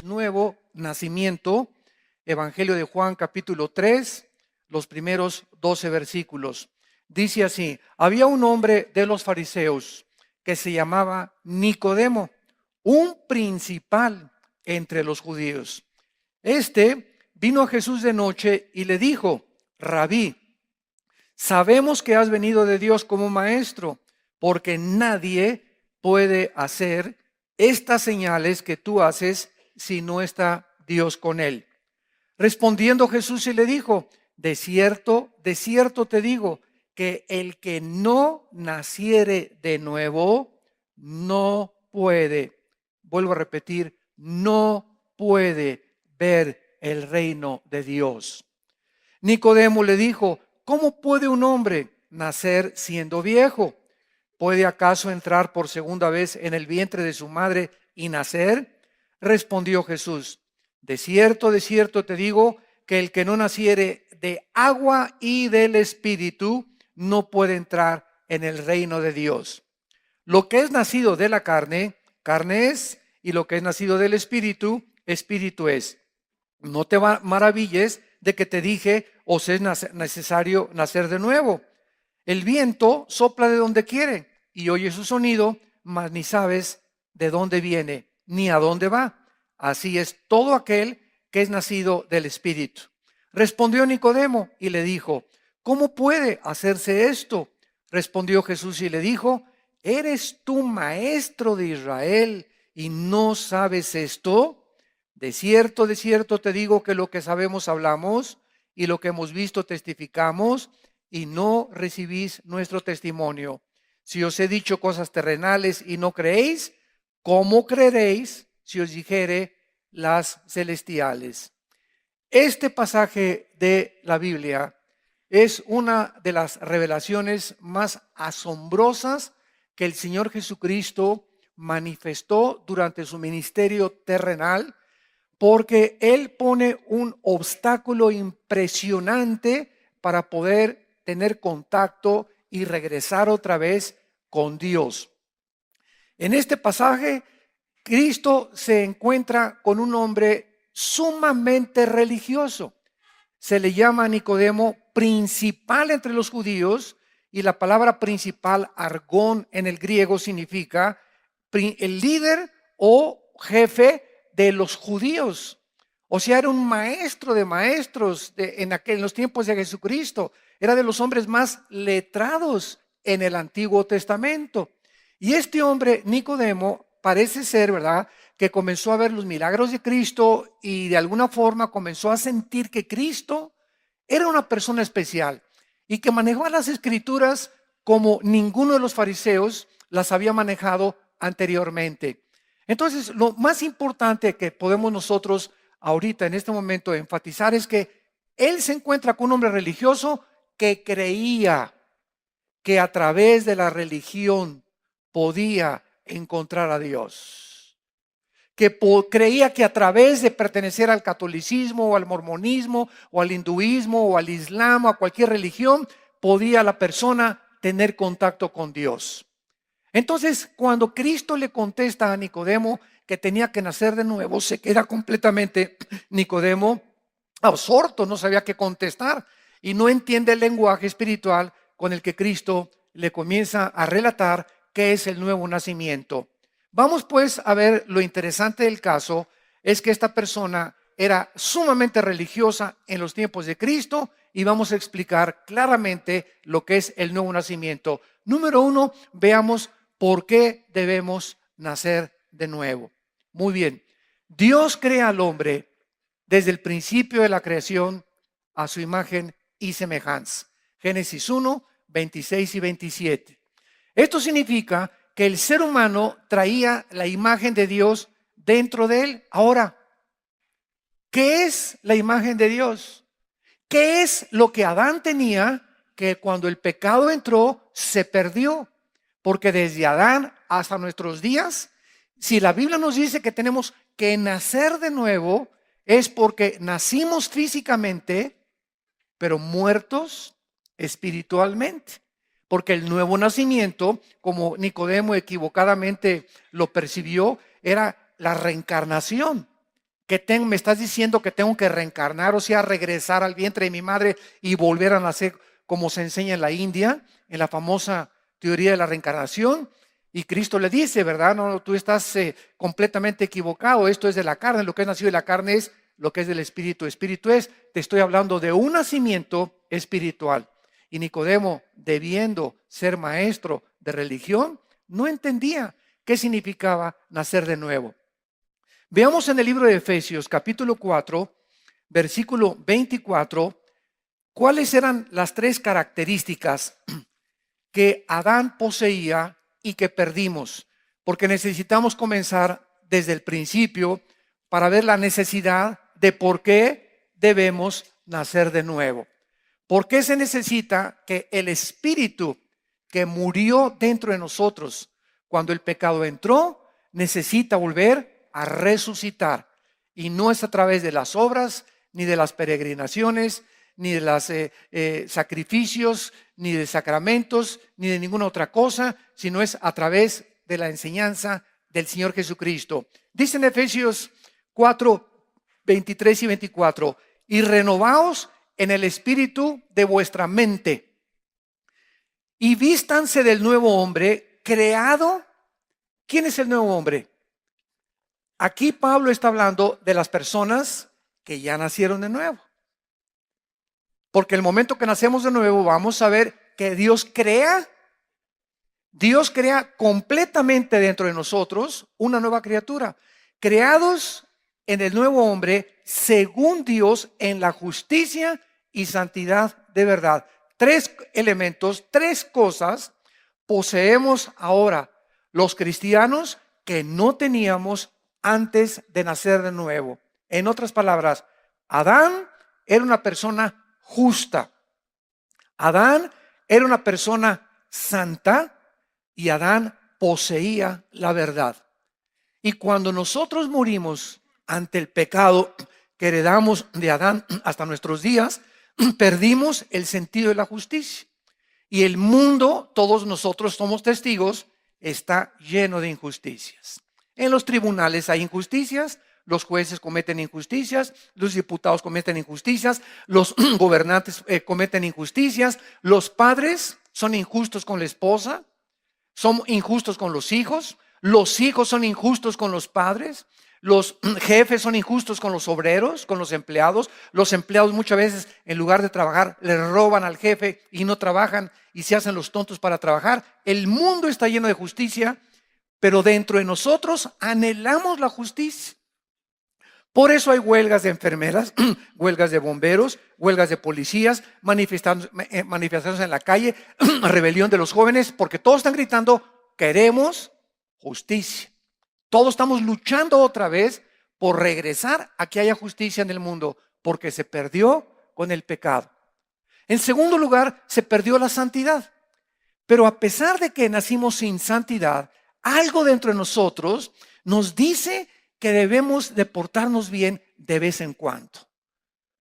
nuevo nacimiento. Evangelio de Juan, capítulo 3, los primeros 12 versículos. Dice así: había un hombre de los fariseos que se llamaba Nicodemo, un principal entre los judíos. Este vino a Jesús de noche y le dijo: Rabí, sabemos que has venido de Dios como maestro, porque nadie puede hacer estas señales que tú haces si no está Dios con él. Respondiendo Jesús y le dijo: de cierto te digo, que el que no naciere de nuevo no puede, vuelvo a repetir, no puede ver el reino de Dios. Nicodemo le dijo: ¿cómo puede un hombre nacer siendo viejo? ¿Puede acaso entrar por segunda vez en el vientre de su madre y nacer? Respondió Jesús: de cierto te digo, que el que no naciere de agua y del Espíritu no puede entrar en el reino de Dios. Lo que es nacido de la carne, carne es, y lo que es nacido del Espíritu, Espíritu es. No te maravilles de que te dije: os es necesario nacer de nuevo. El viento sopla de donde quiere y oye su sonido, mas ni sabes de dónde viene ni a dónde va. Así es todo aquel que es nacido del Espíritu. Respondió Nicodemo y le dijo: ¿cómo puede hacerse esto? Respondió Jesús y le dijo: ¿eres tú maestro de Israel y no sabes esto? De cierto te digo que lo que sabemos hablamos y lo que hemos visto testificamos, y no recibís nuestro testimonio. Si os he dicho cosas terrenales y no creéis, ¿cómo creeréis si os dijere las celestiales? Este pasaje de la Biblia es una de las revelaciones más asombrosas que el Señor Jesucristo manifestó durante su ministerio terrenal, porque Él pone un obstáculo impresionante para poder tener contacto y regresar otra vez con Dios. En este pasaje, Cristo se encuentra con un hombre sumamente religioso. Se le llama a Nicodemo principal entre los judíos, y la palabra principal, argón en el griego, significa el líder o jefe de los judíos. O sea, era un maestro de maestros en los tiempos de Jesucristo. Era de los hombres más letrados en el Antiguo Testamento. Y este hombre, Nicodemo, parece ser, ¿verdad?, que comenzó a ver los milagros de Cristo y de alguna forma comenzó a sentir que Cristo era una persona especial y que manejaba las Escrituras como ninguno de los fariseos las había manejado anteriormente. Entonces, lo más importante que podemos nosotros ahorita en este momento enfatizar es que él se encuentra con un hombre religioso que creía que a través de la religión podía encontrar a Dios, que creía que a través de pertenecer al catolicismo o al mormonismo o al hinduismo o al islam o a cualquier religión podía la persona tener contacto con Dios. Entonces, cuando Cristo le contesta a Nicodemo que tenía que nacer de nuevo, se queda completamente Nicodemo absorto, no sabía qué contestar y no entiende el lenguaje espiritual con el que Cristo le comienza a relatar qué es el nuevo nacimiento. Vamos pues a ver, lo interesante del caso es que esta persona era sumamente religiosa en los tiempos de Cristo, y vamos a explicar claramente lo que es el nuevo nacimiento. Número 1, veamos por qué debemos nacer de nuevo. Muy bien, Dios crea al hombre desde el principio de la creación a su imagen y semejanza. Génesis 1, 26 y 27. Esto significa que el ser humano traía la imagen de Dios dentro de él. Ahora, ¿qué es la imagen de Dios? ¿Qué es lo que Adán tenía que cuando el pecado entró se perdió? Porque desde Adán hasta nuestros días, si la Biblia nos dice que tenemos que nacer de nuevo, es porque nacimos físicamente, pero muertos espiritualmente. Porque el nuevo nacimiento, como Nicodemo equivocadamente lo percibió, era la reencarnación. me estás diciendo que tengo que reencarnar, o sea, regresar al vientre de mi madre y volver a nacer, como se enseña en la India, en la famosa teoría de la reencarnación. Y Cristo le dice, ¿verdad? No, tú estás completamente equivocado. Esto es de la carne. Lo que es nacido de la carne es lo que es del espíritu. Espíritu es, te estoy hablando de un nacimiento espiritual. Y Nicodemo, debiendo ser maestro de religión, no entendía qué significaba nacer de nuevo. Veamos en el libro de Efesios, capítulo 4, versículo 24, cuáles eran las tres características que Adán poseía y que perdimos, porque necesitamos comenzar desde el principio para ver la necesidad de por qué debemos nacer de nuevo. ¿Por qué se necesita que el espíritu que murió dentro de nosotros cuando el pecado entró, necesita volver a resucitar? Y no es a través de las obras, ni de las peregrinaciones, ni de los sacrificios, ni de sacramentos, ni de ninguna otra cosa, sino es a través de la enseñanza del Señor Jesucristo. Dice en Efesios 4, 23 y 24, y renovaos en el espíritu de vuestra mente, y vístanse del nuevo hombre creado. ¿Quién es el nuevo hombre? Aquí Pablo está hablando de las personas que ya nacieron de nuevo. Porque el momento que nacemos de nuevo vamos a ver que Dios crea completamente dentro de nosotros una nueva criatura. Creados en el nuevo hombre según Dios en la justicia y santidad de verdad. Tres elementos, tres cosas poseemos ahora los cristianos que no teníamos antes de nacer de nuevo. En otras palabras, Adán era una persona justa. Adán era una persona santa y Adán poseía la verdad. Y cuando nosotros morimos ante el pecado que heredamos de Adán hasta nuestros días, perdimos el sentido de la justicia. Y el mundo, todos nosotros somos testigos, está lleno de injusticias. En los tribunales hay injusticias, los jueces cometen injusticias, los diputados cometen injusticias, los gobernantes cometen injusticias, los padres son injustos con la esposa, son injustos con los hijos son injustos con los padres, los jefes son injustos con los obreros, con los empleados muchas veces en lugar de trabajar le roban al jefe y no trabajan y se hacen los tontos para trabajar. El mundo está lleno de justicia, pero dentro de nosotros anhelamos la justicia. Por eso hay huelgas de enfermeras, huelgas de bomberos, huelgas de policías, manifestaciones en la calle, rebelión de los jóvenes, porque todos están gritando, queremos justicia. Todos estamos luchando otra vez por regresar a que haya justicia en el mundo, porque se perdió con el pecado. En segundo lugar, se perdió la santidad. Pero a pesar de que nacimos sin santidad, algo dentro de nosotros nos dice que debemos de portarnos bien de vez en cuando.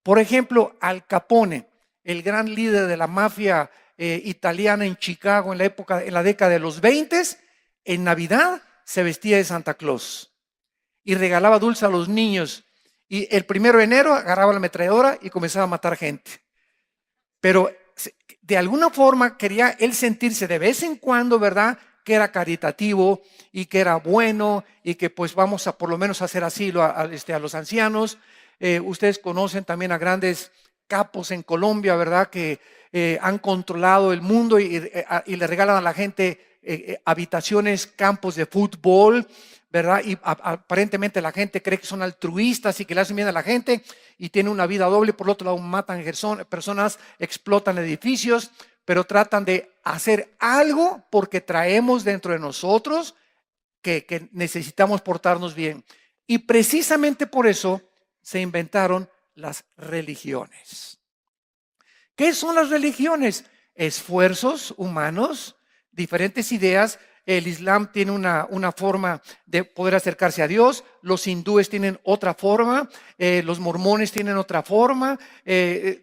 Por ejemplo, Al Capone, el gran líder de la mafia italiana en Chicago en la década de los 20, en Navidad se vestía de Santa Claus y regalaba dulces a los niños. Y el 1 de enero agarraba la ametralladora y comenzaba a matar gente. Pero de alguna forma quería él sentirse de vez en cuando, ¿verdad?, que era caritativo y que era bueno y que pues vamos a por lo menos hacer asilo a los ancianos. Ustedes conocen también a grandes capos en Colombia, ¿verdad?, que han controlado el mundo y le regalan a la gente habitaciones, campos de fútbol, ¿verdad? Y aparentemente la gente cree que son altruistas y que le hacen bien a la gente y tienen una vida doble. Por otro lado, matan personas, explotan edificios, pero tratan de hacer algo porque traemos dentro de nosotros que necesitamos portarnos bien. Y precisamente por eso se inventaron las religiones. ¿Qué son las religiones? Esfuerzos humanos, diferentes ideas. El Islam tiene una forma de poder acercarse a Dios, los hindúes tienen otra forma, los mormones tienen otra forma,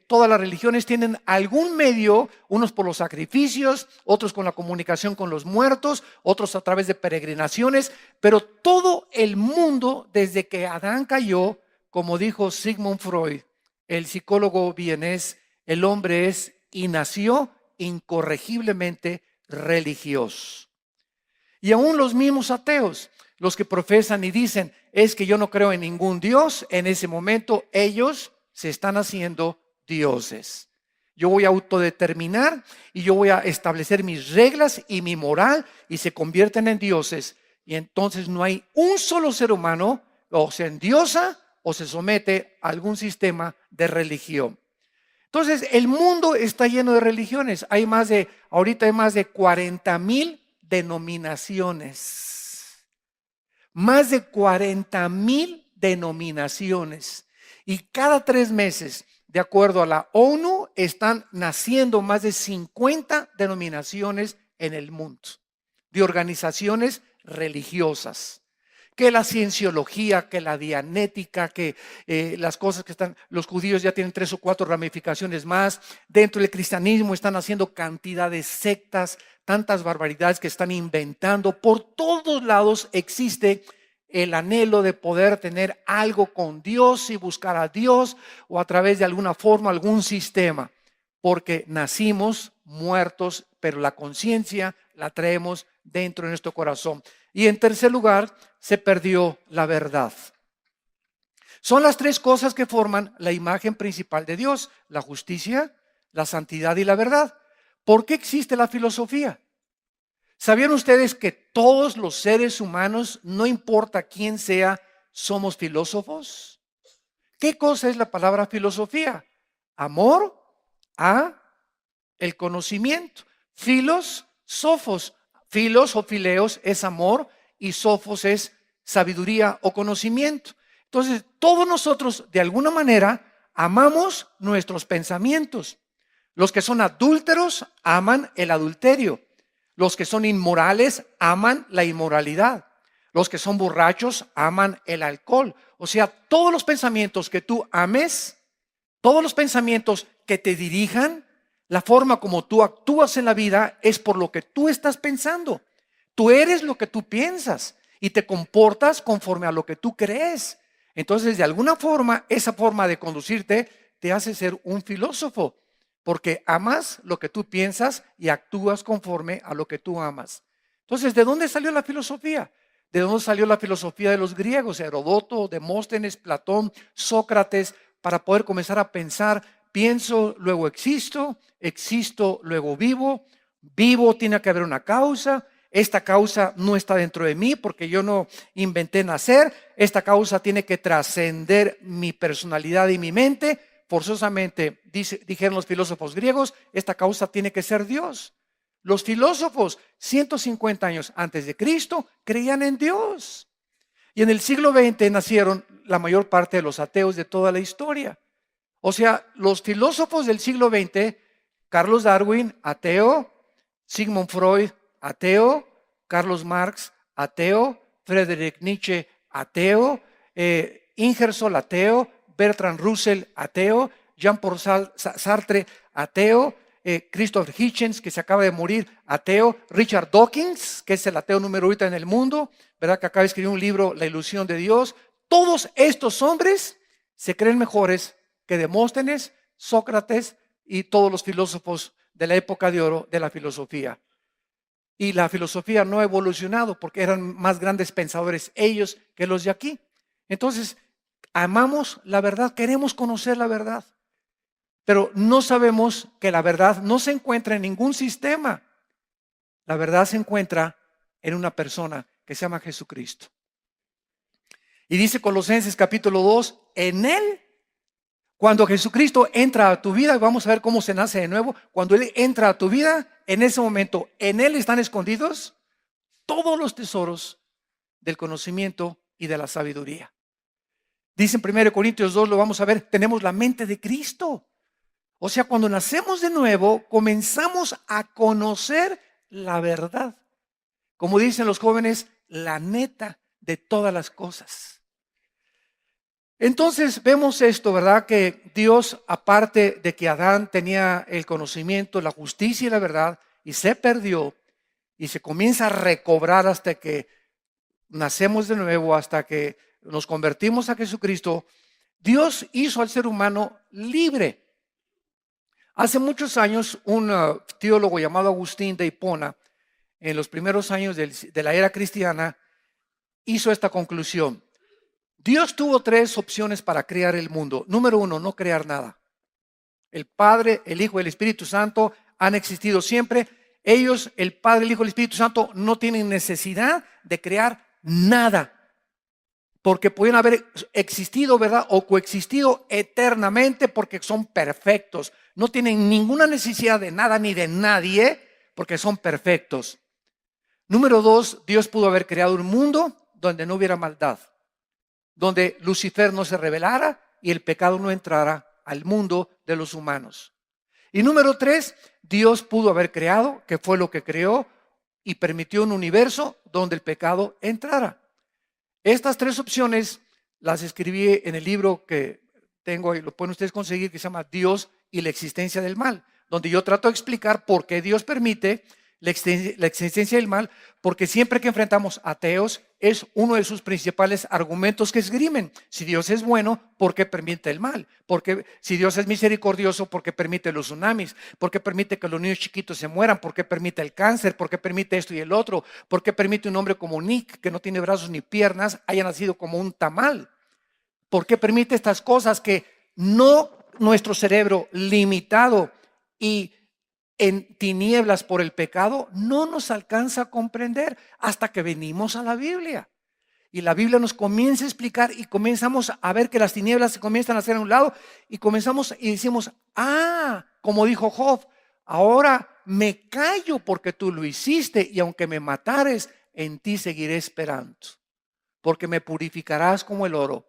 todas las religiones tienen algún medio, unos por los sacrificios, otros con la comunicación con los muertos, otros a través de peregrinaciones, pero todo el mundo desde que Adán cayó como dijo Sigmund Freud, el psicólogo vienés, el hombre es y nació incorregiblemente religioso. Y aún los mismos ateos, los que profesan y dicen, es que yo no creo en ningún Dios, en ese momento ellos se están haciendo dioses. Yo voy a autodeterminar y yo voy a establecer mis reglas y mi moral y se convierten en dioses. Y entonces no hay un solo ser humano o se endiosa o se somete a algún sistema de religión. Entonces el mundo está lleno de religiones. Ahorita hay más de 40,000 denominaciones. Más de 40,000 denominaciones. Y cada 3 meses, de acuerdo a la ONU, están naciendo más de 50 denominaciones en el mundo, de organizaciones religiosas. Que la cienciología, que la dianética, que las cosas que están, los judíos ya tienen 3 o 4 ramificaciones más. Dentro del cristianismo están haciendo cantidad de sectas, tantas barbaridades que están inventando. Por todos lados existe el anhelo de poder tener algo con Dios y buscar a Dios o a través de alguna forma, algún sistema. Porque nacimos muertos, pero la conciencia la traemos dentro de nuestro corazón. Y en tercer lugar, se perdió la verdad. Son las 3 cosas que forman la imagen principal de Dios: la justicia, la santidad y la verdad. ¿Por qué existe la filosofía? ¿Sabían ustedes que todos los seres humanos, no importa quién sea, somos filósofos? ¿Qué cosa es la palabra filosofía? Amor a el conocimiento. Filos, sofos. Filos o fileos es amor y sofos es sabiduría o conocimiento. Entonces, todos nosotros de alguna manera amamos nuestros pensamientos. Los que son adúlteros aman el adulterio. Los que son inmorales aman la inmoralidad. Los que son borrachos aman el alcohol. O sea, todos los pensamientos que tú ames, todos los pensamientos que te dirijan, la forma como tú actúas en la vida es por lo que tú estás pensando. Tú eres lo que tú piensas y te comportas conforme a lo que tú crees. Entonces, de alguna forma, esa forma de conducirte te hace ser un filósofo, porque amas lo que tú piensas y actúas conforme a lo que tú amas. Entonces, ¿de dónde salió la filosofía? ¿De dónde salió la filosofía de los griegos? Heródoto, Demóstenes, Platón, Sócrates, para poder comenzar a pensar: pienso, luego existo, existo, luego vivo, vivo, tiene que haber una causa. Esta causa no está dentro de mí porque yo no inventé nacer. Esta causa tiene que trascender mi personalidad y mi mente. Forzosamente, dijeron los filósofos griegos, esta causa tiene que ser Dios. Los filósofos 150 años antes de Cristo creían en Dios. Y en el siglo XX nacieron la mayor parte de los ateos de toda la historia. O sea, los filósofos del siglo XX, Carlos Darwin, ateo; Sigmund Freud, ateo; Carlos Marx, ateo; Friedrich Nietzsche, ateo; Ingersoll, ateo; Bertrand Russell, ateo; Jean-Paul Sartre, ateo; Christopher Hitchens, que se acaba de morir, ateo; Richard Dawkins, que es el ateo número 1 en el mundo, ¿verdad? Que acaba de escribir un libro, La ilusión de Dios. Todos estos hombres se creen mejores que Demóstenes, Sócrates y todos los filósofos de la época de oro de la filosofía. Y la filosofía no ha evolucionado porque eran más grandes pensadores ellos que los de aquí. Entonces, amamos la verdad, queremos conocer la verdad, pero no sabemos que la verdad no se encuentra en ningún sistema. La verdad se encuentra en una persona que se llama Jesucristo. Y dice Colosenses capítulo 2, en Él, cuando Jesucristo entra a tu vida, vamos a ver cómo se nace de nuevo. Cuando Él entra a tu vida, en ese momento, en Él están escondidos todos los tesoros del conocimiento y de la sabiduría. Dice en 1 Corintios 2, lo vamos a ver, tenemos la mente de Cristo. O sea, cuando nacemos de nuevo, comenzamos a conocer la verdad. Como dicen los jóvenes, la neta de todas las cosas. Entonces vemos esto, ¿verdad? Que Dios, aparte de que Adán tenía el conocimiento, la justicia y la verdad, y se perdió, y se comienza a recobrar hasta que nacemos de nuevo, hasta que nos convertimos a Jesucristo, Dios hizo al ser humano libre. Hace muchos años, un teólogo llamado Agustín de Hipona, en los primeros años de la era cristiana, hizo esta conclusión. Dios tuvo tres opciones para crear el mundo. Número uno, no crear nada. El Padre, el Hijo y el Espíritu Santo han existido siempre. Ellos, el Padre, el Hijo y el Espíritu Santo, no tienen necesidad de crear nada, porque pueden haber existido, ¿verdad? O coexistido eternamente porque son perfectos. No tienen ninguna necesidad de nada ni de nadie porque son perfectos. Número dos, Dios pudo haber creado un mundo donde no hubiera maldad, donde Lucifer no se rebelara y el pecado no entrara al mundo de los humanos. Y número tres, Dios pudo haber creado, que fue lo que creó, y permitió un universo donde el pecado entrara. Estas tres opciones las escribí en el libro que tengo, y lo pueden ustedes conseguir, que se llama Dios y la existencia del mal, donde yo trato de explicar por qué Dios permite la existencia del mal, porque siempre que enfrentamos ateos es uno de sus principales argumentos que esgrimen. Si Dios es bueno, ¿por qué permite el mal? Porque si Dios es misericordioso, ¿por qué permite los tsunamis? ¿Por qué permite que los niños chiquitos se mueran? ¿Por qué permite el cáncer? ¿Por qué permite esto y el otro? ¿Por qué permite un hombre como Nick, que no tiene brazos ni piernas, haya nacido como un tamal? ¿Por qué permite estas cosas que no nuestro cerebro limitado y en tinieblas por el pecado no nos alcanza a comprender hasta que venimos a la Biblia? Y la Biblia nos comienza a explicar y comenzamos a ver que las tinieblas se comienzan a hacer a un lado y comenzamos y decimos, como dijo Job, ahora me callo porque tú lo hiciste y aunque me matares, en ti seguiré esperando, porque me purificarás como el oro.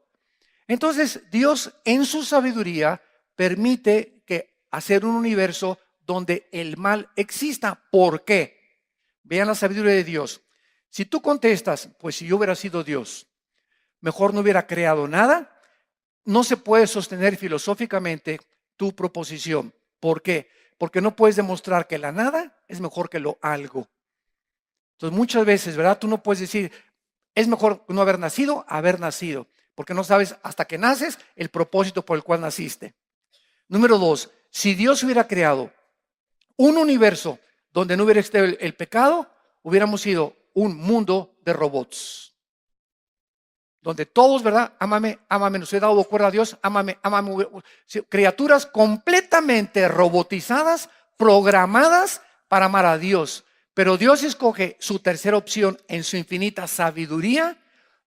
Entonces Dios en su sabiduría permite que hacer un universo donde el mal exista. ¿Por qué? Vean la sabiduría de Dios. Si tú contestas, pues si yo hubiera sido Dios, mejor no hubiera creado nada, no se puede sostener filosóficamente tu proposición. ¿Por qué? Porque no puedes demostrar que la nada es mejor que lo algo. Entonces muchas veces, ¿verdad? Tú no puedes decir, es mejor no haber nacido a haber nacido, porque no sabes hasta que naces el propósito por el cual naciste. Número dos, si Dios hubiera creado un universo donde no hubiera estado el pecado, hubiéramos sido un mundo de robots. Donde todos, ¿verdad? Ámame, ámame, nos he dado cuerda a Dios, ámame, ámame. Criaturas completamente robotizadas, programadas para amar a Dios. Pero Dios escoge su tercera opción en su infinita sabiduría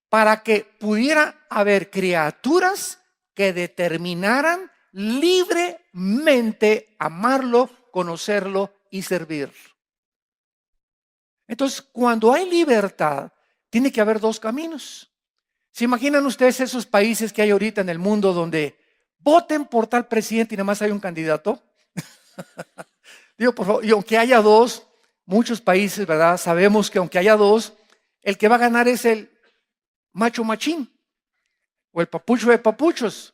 para que pudiera haber criaturas que determinaran libremente amarlo, conocerlo y servir. Entonces, cuando hay libertad, tiene que haber dos caminos. ¿Se imaginan ustedes esos países que hay ahorita en el mundo donde voten por tal presidente y nada más hay un candidato? Digo, por favor, y aunque haya dos, muchos países, ¿verdad? Sabemos que aunque haya dos, el que va a ganar es el macho machín o el papucho de papuchos.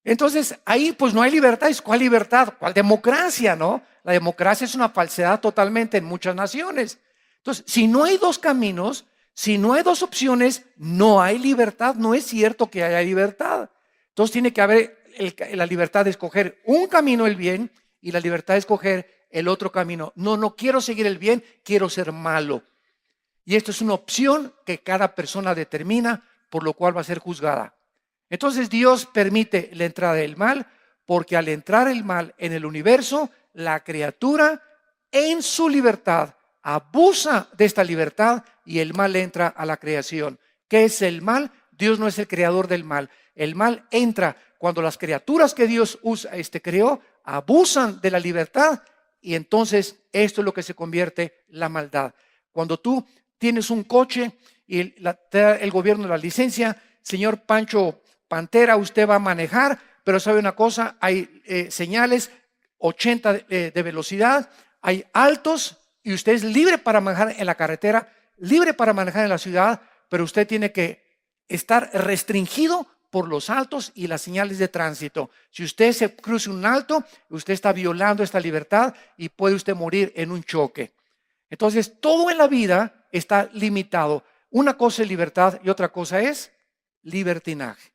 Entonces, ahí pues no hay libertad. ¿Cuál libertad? ¿Cuál democracia, no? La democracia es una falsedad totalmente en muchas naciones. Entonces, si no hay dos caminos, si no hay dos opciones, no hay libertad. No es cierto que haya libertad. Entonces tiene que haber la libertad de escoger un camino, el bien, y la libertad de escoger el otro camino. No quiero seguir el bien, quiero ser malo. Y esto es una opción que cada persona determina, por lo cual va a ser juzgada. Entonces Dios permite la entrada del mal, porque al entrar el mal en el universo, la criatura en su libertad abusa de esta libertad y el mal entra a la creación. ¿Qué es el mal? Dios no es el creador del mal. El mal entra cuando las criaturas que Dios creó abusan de la libertad y entonces esto es lo que se convierte en la maldad. Cuando tú tienes un coche y te da el gobierno la licencia, señor Pancho Pantera, usted va a manejar, pero sabe una cosa, hay señales 80 de velocidad, hay altos y usted es libre para manejar en la carretera, libre para manejar en la ciudad, pero usted tiene que estar restringido por los altos y las señales de tránsito. Si usted se cruza un alto, usted está violando esta libertad y puede usted morir en un choque. Entonces, todo en la vida está limitado. Una cosa es libertad y otra cosa es libertinaje.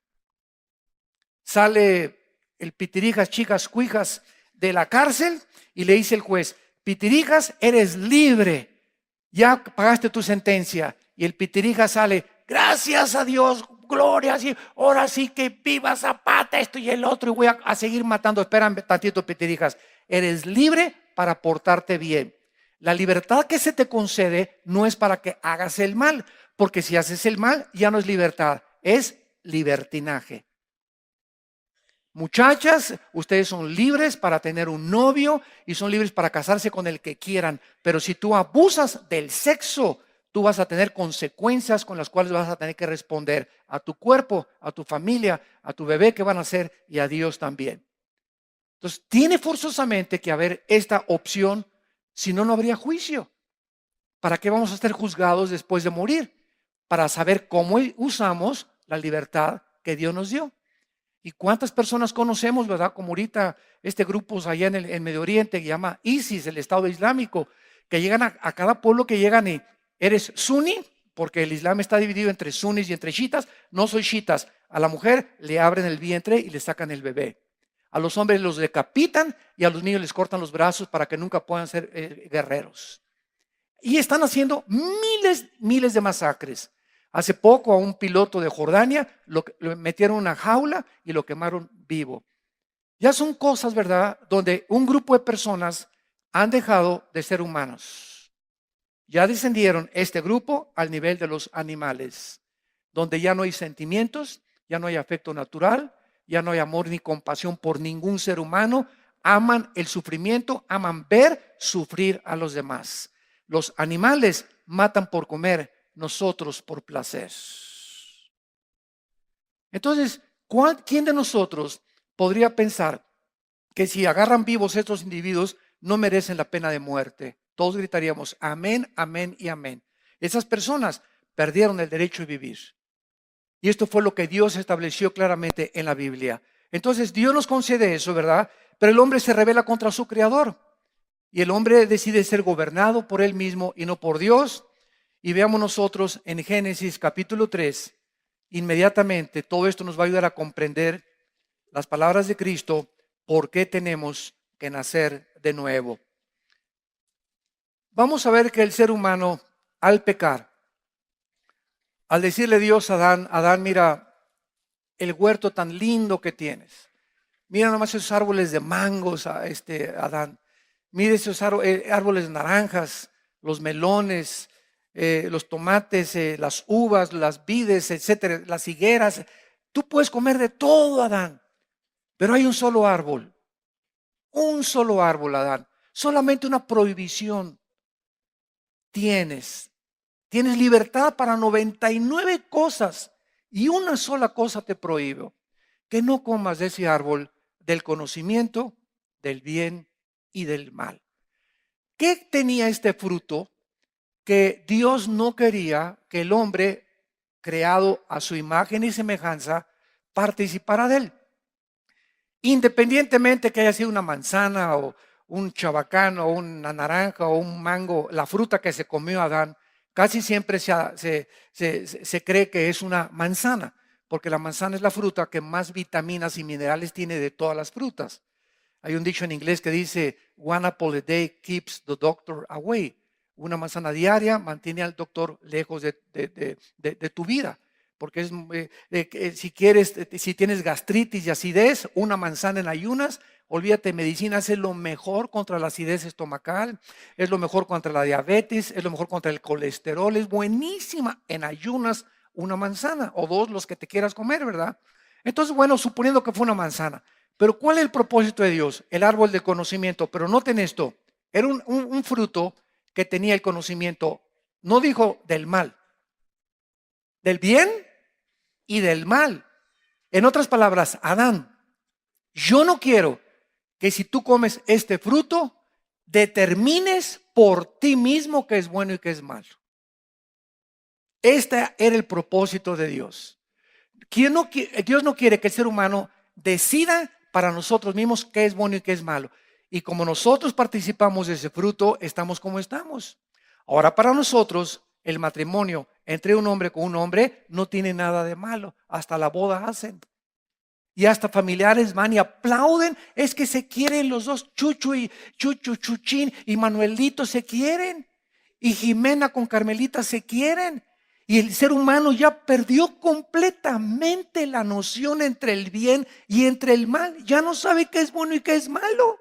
Sale el Pitirijas, chicas, cuijas de la cárcel y le dice el juez: Pitirijas, eres libre, ya pagaste tu sentencia. Y el Pitirijas sale: gracias a Dios, gloria, sí, ahora sí que viva Zapata, esto y el otro, y voy a seguir matando. Espérame tantito, Pitirijas, eres libre para portarte bien. La libertad que se te concede no es para que hagas el mal, porque si haces el mal ya no es libertad, es libertinaje. Muchachas, ustedes son libres para tener un novio y son libres para casarse con el que quieran, pero si tú abusas del sexo, tú vas a tener consecuencias con las cuales vas a tener que responder a tu cuerpo, a tu familia, a tu bebé que van a ser y a Dios también. Entonces, tiene forzosamente que haber esta opción, si no, no habría juicio. ¿Para qué vamos a ser juzgados después de morir? Para saber cómo usamos la libertad que Dios nos dio. ¿Y cuántas personas conocemos, verdad? Como ahorita este grupo allá en el Medio Oriente que llama ISIS, el Estado Islámico, que llegan a cada pueblo que llegan y eres suní, porque el Islam está dividido entre sunis y entre chiitas. No soy chiitas. A la mujer le abren el vientre y le sacan el bebé. A los hombres los decapitan y a los niños les cortan los brazos para que nunca puedan ser guerreros. Y están haciendo miles de masacres. Hace poco a un piloto de Jordania lo metieron en una jaula y lo quemaron vivo. Ya son cosas, ¿verdad?, donde un grupo de personas han dejado de ser humanos. Ya descendieron este grupo al nivel de los animales, donde ya no hay sentimientos, ya no hay afecto natural, ya no hay amor ni compasión por ningún ser humano. Aman el sufrimiento, aman ver sufrir a los demás. Los animales matan por comer, nosotros por placer. Entonces, ¿quién de nosotros podría pensar que si agarran vivos estos individuos no merecen la pena de muerte? Todos gritaríamos amén, amén y amén. Esas personas perdieron el derecho de vivir. Y esto fue lo que Dios estableció claramente en la Biblia. Entonces Dios nos concede eso, ¿verdad? Pero el hombre se rebela contra su creador. Y el hombre decide ser gobernado por él mismo y no por Dios. Y veamos nosotros en Génesis capítulo 3, inmediatamente todo esto nos va a ayudar a comprender las palabras de Cristo, por qué tenemos que nacer de nuevo. Vamos a ver que el ser humano, al pecar, al decirle Dios a Adán: Adán, mira el huerto tan lindo que tienes. Mira nomás esos árboles de mangos, Adán. Mira esos árboles de naranjas, los melones, los tomates, las uvas, las vides, etcétera, las higueras. Tú puedes comer de todo, Adán. Pero hay un solo árbol, Adán. Solamente una prohibición tienes. Tienes libertad para 99 cosas y una sola cosa te prohíbo: que no comas de ese árbol del conocimiento del bien y del mal. ¿Qué tenía este fruto que Dios no quería que el hombre, creado a su imagen y semejanza, participara de él? Independientemente que haya sido una manzana o un chabacán o una naranja o un mango, la fruta que se comió Adán, casi siempre se cree que es una manzana, porque la manzana es la fruta que más vitaminas y minerales tiene de todas las frutas. Hay un dicho en inglés que dice: one apple a day keeps the doctor away. Una manzana diaria mantiene al doctor lejos de tu vida. Porque si tienes gastritis y acidez, una manzana en ayunas, olvídate, medicina es lo mejor contra la acidez estomacal, es lo mejor contra la diabetes, es lo mejor contra el colesterol, es buenísima en ayunas una manzana o dos, los que te quieras comer, ¿verdad? Entonces, bueno, suponiendo que fue una manzana, pero ¿cuál es el propósito de Dios? El árbol del conocimiento. Pero noten esto, era un fruto que tenía el conocimiento, no dijo del mal, del bien y del mal. En otras palabras, Adán, yo no quiero que si tú comes este fruto, determines por ti mismo qué es bueno y qué es malo. Este era el propósito de Dios. Dios no quiere que el ser humano decida para nosotros mismos qué es bueno y qué es malo. Y como nosotros participamos de ese fruto, estamos como estamos. Ahora, para nosotros, el matrimonio entre un hombre con un hombre no tiene nada de malo. Hasta la boda hacen. Y hasta familiares van y aplauden. Es que se quieren los dos, Chuchín y Manuelito se quieren. Y Jimena con Carmelita se quieren. Y el ser humano ya perdió completamente la noción entre el bien y entre el mal. Ya no sabe qué es bueno y qué es malo.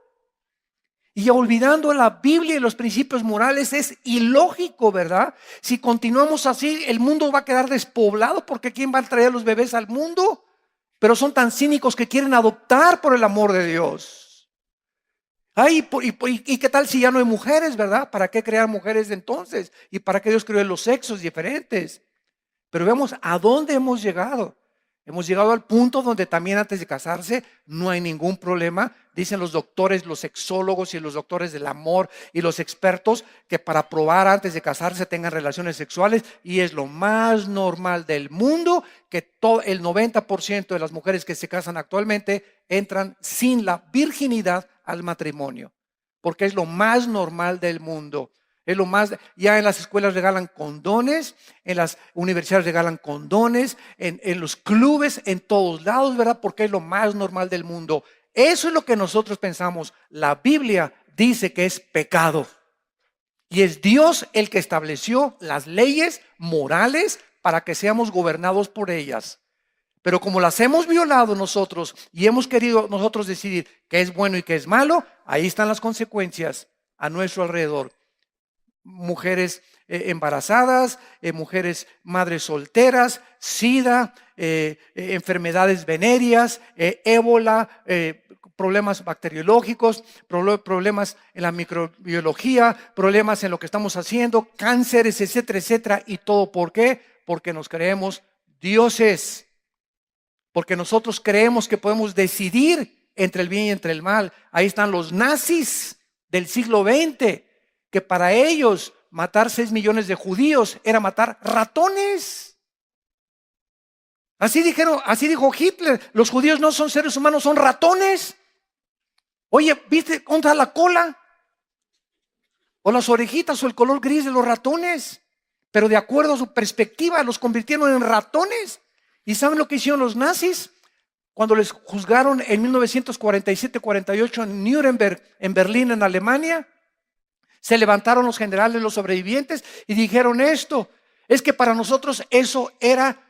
Y olvidando la Biblia y los principios morales es ilógico, ¿verdad? Si continuamos así, el mundo va a quedar despoblado, porque ¿quién va a traer a los bebés al mundo? Pero son tan cínicos que quieren adoptar por el amor de Dios. Ay, ¿y qué tal si ya no hay mujeres, verdad? ¿Para qué crear mujeres de entonces? ¿Y para qué Dios creó los sexos diferentes? Pero vemos a dónde hemos llegado. Hemos llegado al punto donde también antes de casarse no hay ningún problema. Dicen los doctores, los sexólogos y los doctores del amor y los expertos que para probar antes de casarse tengan relaciones sexuales, y es lo más normal del mundo que todo el 90% de las mujeres que se casan actualmente entran sin la virginidad al matrimonio, porque es lo más normal del mundo. Es lo más, ya en las escuelas regalan condones, en las universidades regalan condones, en los clubes, en todos lados, ¿verdad? Porque es lo más normal del mundo. Eso es lo que nosotros pensamos. La Biblia dice que es pecado. Y es Dios el que estableció las leyes morales para que seamos gobernados por ellas. Pero como las hemos violado nosotros y hemos querido nosotros decidir qué es bueno y qué es malo, ahí están las consecuencias a nuestro alrededor. Mujeres embarazadas, mujeres madres solteras, SIDA, enfermedades venéreas, ébola, problemas bacteriológicos, problemas en la microbiología, problemas en lo que estamos haciendo, cánceres, etcétera, etcétera. ¿Y todo por qué? Porque nos creemos dioses, porque nosotros creemos que podemos decidir entre el bien y entre el mal. Ahí están los nazis del siglo XX, que para ellos matar 6 millones de judíos era matar ratones. Así dijo Hitler: los judíos no son seres humanos, son ratones. Oye, ¿viste contra la cola? O las orejitas o el color gris de los ratones. Pero de acuerdo a su perspectiva los convirtieron en ratones. ¿Y saben lo que hicieron los nazis? Cuando les juzgaron en 1947-48 en Nuremberg, en Berlín, en Alemania, se levantaron los generales, los sobrevivientes, y dijeron esto: es que para nosotros eso era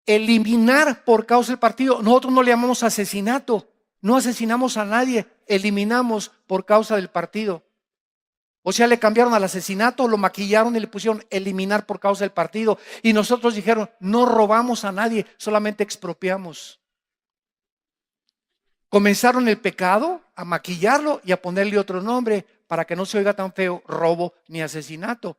eliminar por causa del partido. Nosotros no le llamamos asesinato, no asesinamos a nadie, eliminamos por causa del partido. O sea, le cambiaron al asesinato, lo maquillaron y le pusieron eliminar por causa del partido. Y nosotros dijeron: no robamos a nadie, solamente expropiamos. Comenzaron el pecado a maquillarlo y a ponerle otro nombre para que no se oiga tan feo: robo ni asesinato.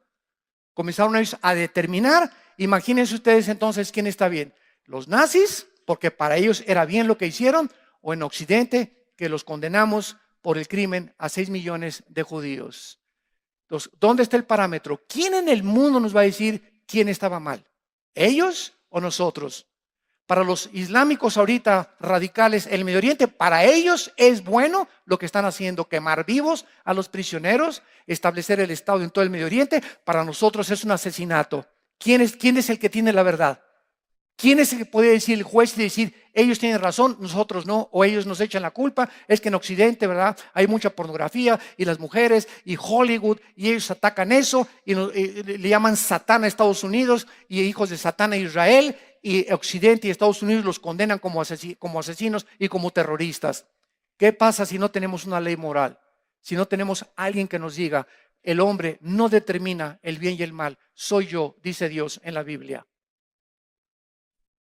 Comenzaron ellos a determinar. Imagínense ustedes entonces quién está bien: los nazis, porque para ellos era bien lo que hicieron, o en Occidente, que los condenamos por el crimen a 6 millones de judíos. Entonces, ¿dónde está el parámetro? ¿Quién en el mundo nos va a decir quién estaba mal? ¿Ellos o nosotros? Para los islámicos ahorita radicales en el Medio Oriente, para ellos es bueno lo que están haciendo: quemar vivos a los prisioneros, establecer el Estado en todo el Medio Oriente. Para nosotros es un asesinato. ¿Quién es el que tiene la verdad? ¿Quién es el que puede decir, el juez, y decir ellos tienen razón, nosotros no, o ellos nos echan la culpa? Es que en Occidente, ¿verdad?, hay mucha pornografía y las mujeres y Hollywood, y ellos atacan eso y le llaman Satán a Estados Unidos y hijos de Satán a Israel, y Occidente y Estados Unidos los condenan como asesinos y como terroristas. ¿Qué pasa si no tenemos una ley moral? Si no tenemos alguien que nos diga: el hombre no determina el bien y el mal, soy yo, dice Dios en la Biblia.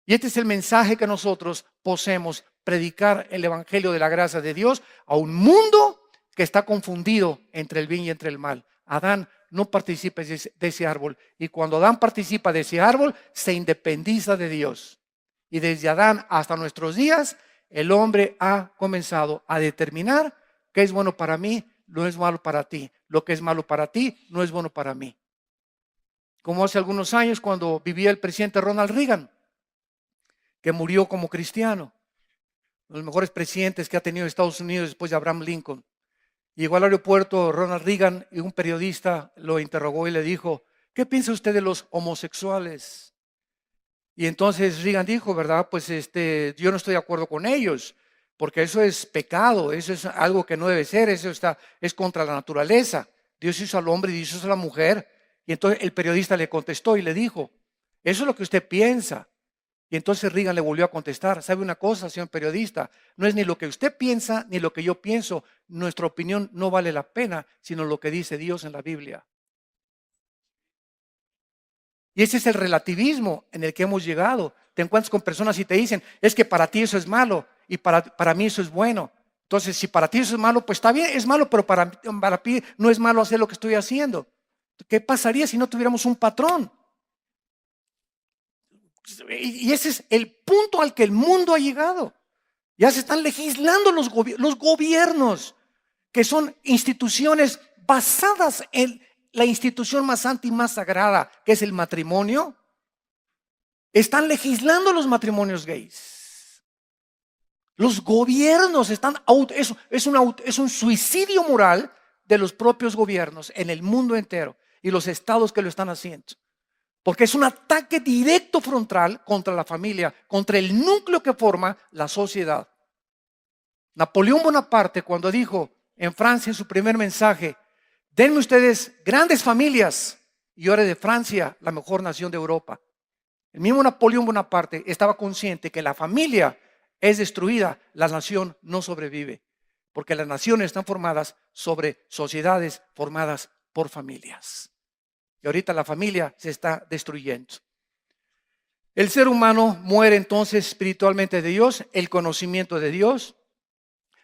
Y este es el mensaje que nosotros poseemos: predicar el evangelio de la gracia de Dios a un mundo que está confundido entre el bien y entre el mal. Adán no participa de ese árbol, y cuando Adán participa de ese árbol, se independiza de Dios. Y desde Adán hasta nuestros días, el hombre ha comenzado a determinar qué es bueno para mí, no es malo para ti. Lo que es malo para ti, no es bueno para mí. Como hace algunos años, cuando vivía el presidente Ronald Reagan, que murió como cristiano, uno de los mejores presidentes que ha tenido Estados Unidos después de Abraham Lincoln. Llegó al aeropuerto Ronald Reagan y un periodista lo interrogó y le dijo: ¿qué piensa usted de los homosexuales? Y entonces Reagan dijo, ¿verdad? Pues yo no estoy de acuerdo con ellos, porque eso es pecado, eso es algo que no debe ser, es contra la naturaleza. Dios hizo al hombre y Dios hizo a la mujer. Y entonces el periodista le contestó y le dijo, eso es lo que usted piensa. Y entonces Reagan le volvió a contestar, ¿sabe una cosa, señor periodista? No es ni lo que usted piensa ni lo que yo pienso. Nuestra opinión no vale la pena, sino lo que dice Dios en la Biblia. Y ese es el relativismo en el que hemos llegado. Te encuentras con personas y te dicen, es que para ti eso es malo y para mí eso es bueno. Entonces, si para ti eso es malo, pues está bien, es malo, pero para mí no es malo hacer lo que estoy haciendo. ¿Qué pasaría si no tuviéramos un patrón? Y ese es el punto al que el mundo ha llegado. Ya se están legislando los gobiernos, que son instituciones basadas en la institución más santa y más sagrada, que es el matrimonio. Están legislando los matrimonios gays. Los gobiernos están, es un suicidio moral de los propios gobiernos en el mundo entero y los estados que lo están haciendo. Porque es un ataque directo frontal contra la familia, contra el núcleo que forma la sociedad. Napoleón Bonaparte, cuando dijo en Francia en su primer mensaje, denme ustedes grandes familias y yo haré de Francia la mejor nación de Europa. El mismo Napoleón Bonaparte estaba consciente que la familia es destruida, la nación no sobrevive, porque las naciones están formadas sobre sociedades formadas por familias. Y ahorita la familia se está destruyendo. El ser humano muere entonces espiritualmente de Dios, el conocimiento de Dios,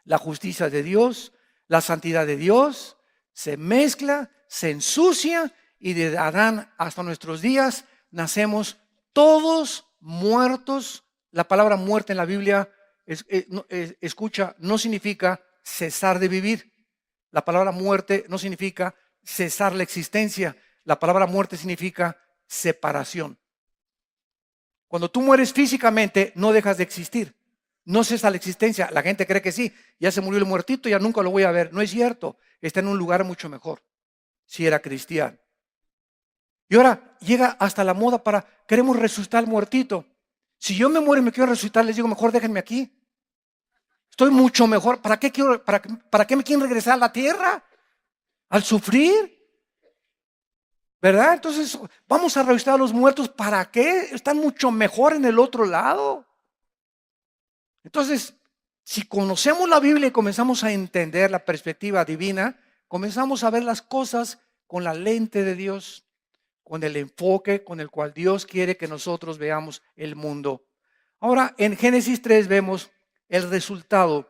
la justicia de Dios, la santidad de Dios, se mezcla, se ensucia y de Adán hasta nuestros días nacemos todos muertos. La palabra muerte en la Biblia, escucha, no significa cesar de vivir. La palabra muerte no significa cesar la existencia. La palabra muerte significa separación. Cuando tú mueres físicamente, no dejas de existir. No cesa la existencia. La gente cree que sí. Ya se murió el muertito, ya nunca lo voy a ver. No es cierto. Está en un lugar mucho mejor. Si era cristiano. Y ahora llega hasta la moda queremos resucitar al muertito. Si yo me muero y me quiero resucitar, les digo, mejor déjenme aquí. Estoy mucho mejor. ¿Para qué me quieren regresar a la tierra? ¿Al sufrir? ¿Verdad? Entonces, vamos a resucitar a los muertos. ¿Para qué? Están mucho mejor en el otro lado. Entonces, si conocemos la Biblia y comenzamos a entender la perspectiva divina, comenzamos a ver las cosas con la lente de Dios, con el enfoque con el cual Dios quiere que nosotros veamos el mundo. Ahora, en Génesis 3 vemos el resultado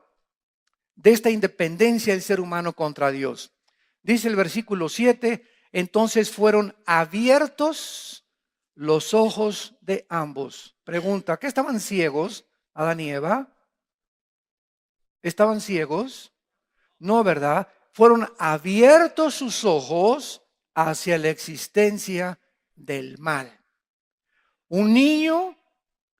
de esta independencia del ser humano contra Dios. Dice el versículo 7, entonces fueron abiertos los ojos de ambos. Pregunta, ¿qué estaban ciegos, Adán y Eva? ¿Estaban ciegos? No, ¿verdad? Fueron abiertos sus ojos hacia la existencia del mal. Un niño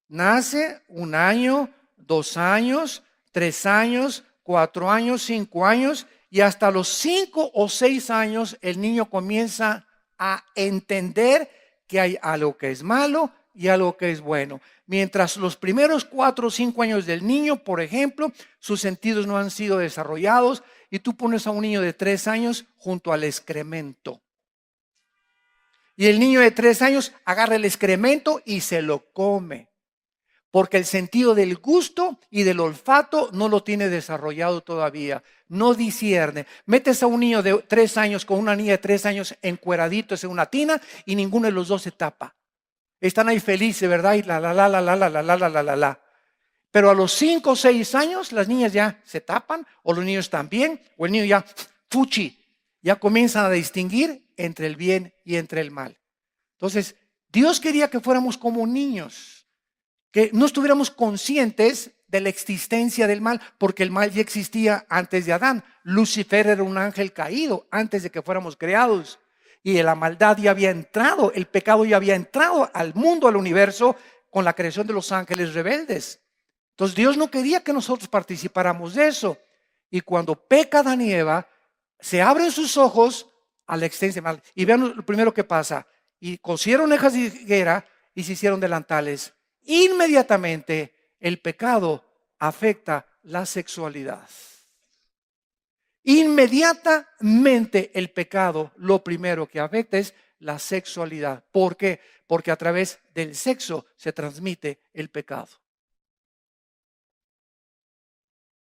nace 1 año, 2 años, 3 años, 4 años, 5 años y hasta los 5 o 6 años el niño comienza a entender que hay algo que es malo y algo que es bueno. Mientras los primeros 4 o 5 años del niño, por ejemplo, sus sentidos no han sido desarrollados y tú pones a un niño de 3 años junto al excremento. Y el niño de 3 años agarra el excremento y se lo come. Porque el sentido del gusto y del olfato no lo tiene desarrollado todavía. No discierne. Metes a un niño de 3 años con una niña de 3 años encueraditos en una tina y ninguno de los dos se tapa. Están ahí felices, ¿verdad? Y la. Pero a los 5 o 6 años las niñas ya se tapan o los niños también o el niño ya fuchi. Ya comienzan a distinguir entre el bien y entre el mal. Entonces, Dios quería que fuéramos como niños, que no estuviéramos conscientes de la existencia del mal, porque el mal ya existía antes de Adán. Lucifer era un ángel caído antes de que fuéramos creados. Y la maldad ya había entrado, el pecado ya había entrado al mundo, al universo, con la creación de los ángeles rebeldes. Entonces Dios no quería que nosotros participáramos de eso. Y cuando peca Adán y Eva, se abren sus ojos a la existencia mal. Y vean lo primero que pasa. Y cosieron hojas de higuera y se hicieron delantales. inmediatamente el pecado afecta la sexualidad. Inmediatamente el pecado, lo primero que afecta es la sexualidad. ¿Por qué? Porque a través del sexo se transmite el pecado.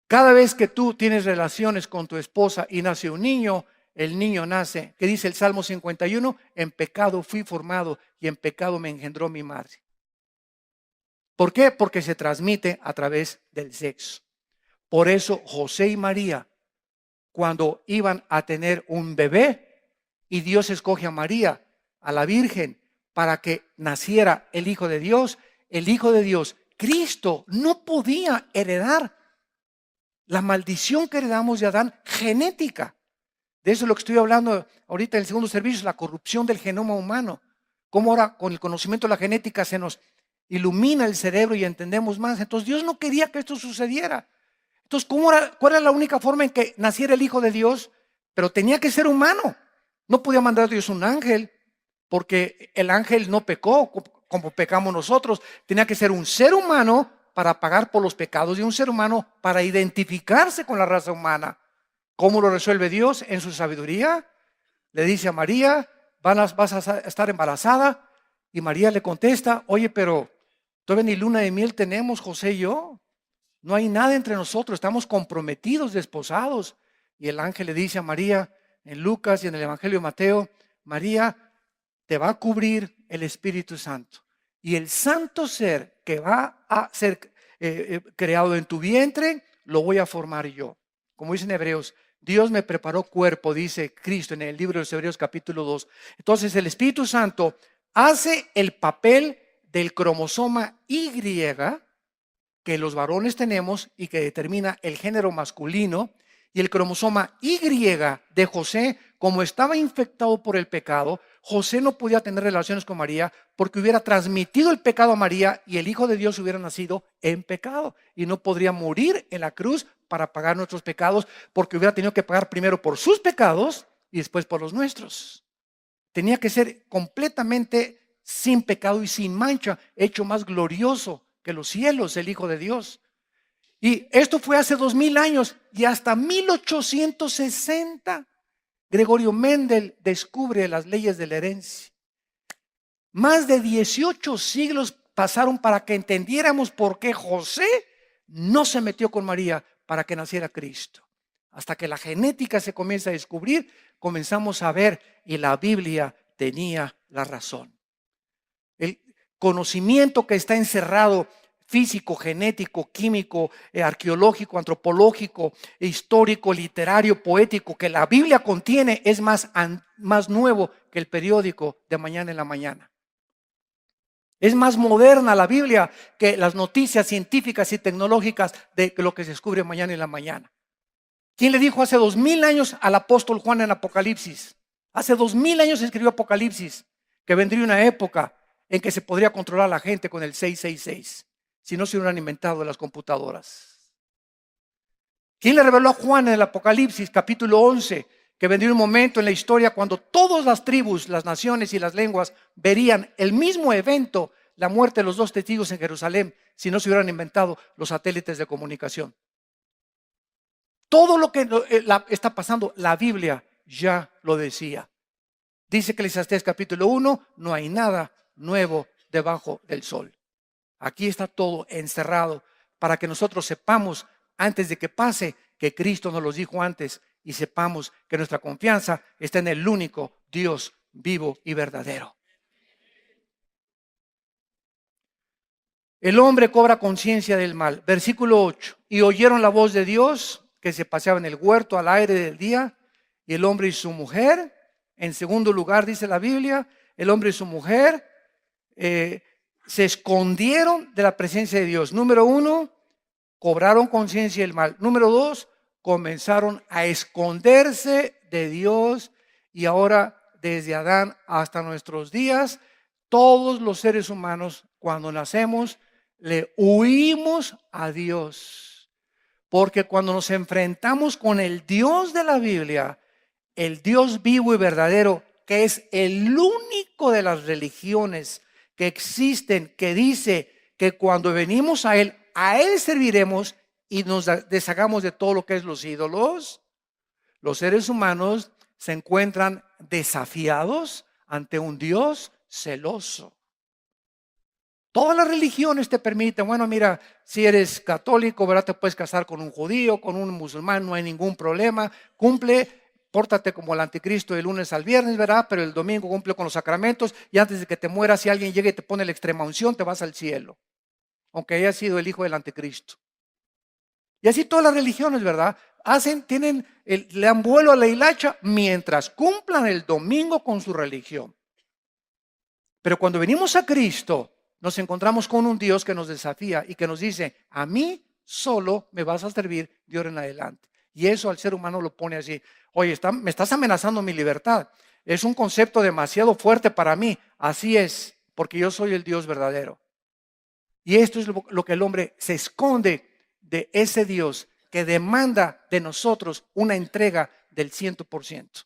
Cada vez que tú tienes relaciones con tu esposa y nace un niño, el niño nace, que dice el Salmo 51, en pecado fui formado y en pecado me engendró mi madre. ¿Por qué? Porque se transmite a través del sexo. Por eso José y María, cuando iban a tener un bebé, y Dios escoge a María, a la Virgen, para que naciera el Hijo de Dios, Cristo, no podía heredar la maldición que heredamos de Adán genética. De eso es lo que estoy hablando ahorita en el segundo servicio, la corrupción del genoma humano. Cómo ahora con el conocimiento de la genética se nos ilumina el cerebro y entendemos más. Entonces Dios no quería que esto sucediera. Entonces, ¿cuál era la única forma en que naciera el Hijo de Dios? Pero tenía que ser humano. No podía mandar a Dios un ángel, porque el ángel no pecó como pecamos nosotros. Tenía que ser un ser humano para pagar por los pecados de un ser humano, para identificarse con la raza humana. ¿Cómo lo resuelve Dios? En su sabiduría. Le dice a María, vas a estar embarazada. Y María le contesta, oye, pero todavía ni luna de miel tenemos, José y yo. No hay nada entre nosotros, estamos comprometidos, desposados. Y el ángel le dice a María, en Lucas y en el Evangelio de Mateo, María, te va a cubrir el Espíritu Santo. Y el santo ser que va a ser creado en tu vientre, lo voy a formar yo. Como dicen Hebreos, Dios me preparó cuerpo, dice Cristo en el libro de los Hebreos capítulo 2. Entonces el Espíritu Santo hace el papel del cromosoma Y que los varones tenemos y que determina el género masculino, y el cromosoma Y de José, como estaba infectado por el pecado, José no podía tener relaciones con María porque hubiera transmitido el pecado a María y el Hijo de Dios hubiera nacido en pecado y no podría morir en la cruz para pagar nuestros pecados porque hubiera tenido que pagar primero por sus pecados y después por los nuestros. Tenía que ser completamente sin pecado y sin mancha, hecho más glorioso que los cielos, el Hijo de Dios. Y esto fue hace 2000 años y hasta 1860 Gregorio Mendel descubre las leyes de la herencia. Más de 18 siglos pasaron para que entendiéramos por qué José no se metió con María para que naciera Cristo. Hasta que la genética se comienza a descubrir, comenzamos a ver y la Biblia tenía la razón. El conocimiento que está encerrado, físico, genético, químico, arqueológico, antropológico, histórico, literario, poético, que la Biblia contiene, es más nuevo que el periódico de mañana en la mañana. Es más moderna la Biblia que las noticias científicas y tecnológicas de lo que se descubre mañana en la mañana. ¿Quién le dijo hace 2000 años al apóstol Juan en Apocalipsis? Hace 2000 años escribió Apocalipsis, que vendría una época en que se podría controlar a la gente con el 666, si no se hubieran inventado las computadoras. ¿Quién le reveló a Juan en el Apocalipsis capítulo 11? Que vendría un momento en la historia cuando todas las tribus, las naciones y las lenguas verían el mismo evento, la muerte de los 2 testigos en Jerusalén, si no se hubieran inventado los satélites de comunicación. Todo lo que está pasando, la Biblia ya lo decía. Dice Eclesiastés capítulo 1, no hay nada nuevo debajo del sol. Aquí está todo encerrado para que nosotros sepamos antes de que pase que Cristo nos lo dijo antes y sepamos que nuestra confianza está en el único Dios vivo y verdadero. El hombre cobra conciencia del mal. Versículo 8. Y oyeron la voz de Dios que se paseaba en el huerto al aire del día, y el hombre y su mujer. En segundo lugar dice la Biblia, el hombre y su mujer se escondieron de la presencia de Dios. Número 1, cobraron conciencia del mal. Número 2, comenzaron a esconderse de Dios. Y ahora, desde Adán hasta nuestros días, todos los seres humanos, cuando nacemos, le huimos a Dios. Porque cuando nos enfrentamos con el Dios de la Biblia, el Dios vivo y verdadero, que es el único de las religiones que existen, que dice que cuando venimos a Él serviremos y nos deshagamos de todo lo que es los ídolos. Los seres humanos se encuentran desafiados ante un Dios celoso. Todas las religiones te permiten, bueno, mira, si eres católico, ¿verdad? Te puedes casar con un judío, con un musulmán, no hay ningún problema. Pórtate como el anticristo de lunes al viernes, ¿verdad? Pero el domingo cumple con los sacramentos y antes de que te mueras, si alguien llega y te pone la extrema unción, te vas al cielo, aunque haya sido el hijo del anticristo. Y así todas las religiones, ¿verdad? Le dan vuelo a la hilacha mientras cumplan el domingo con su religión. Pero cuando venimos a Cristo, nos encontramos con un Dios que nos desafía y que nos dice, a mí solo me vas a servir de ahora en adelante. Y eso al ser humano lo pone así, oye, me estás amenazando mi libertad. Es un concepto demasiado fuerte para mí. Así es, porque yo soy el Dios verdadero. Y esto es lo que el hombre se esconde de ese Dios que demanda de nosotros una entrega del 100%.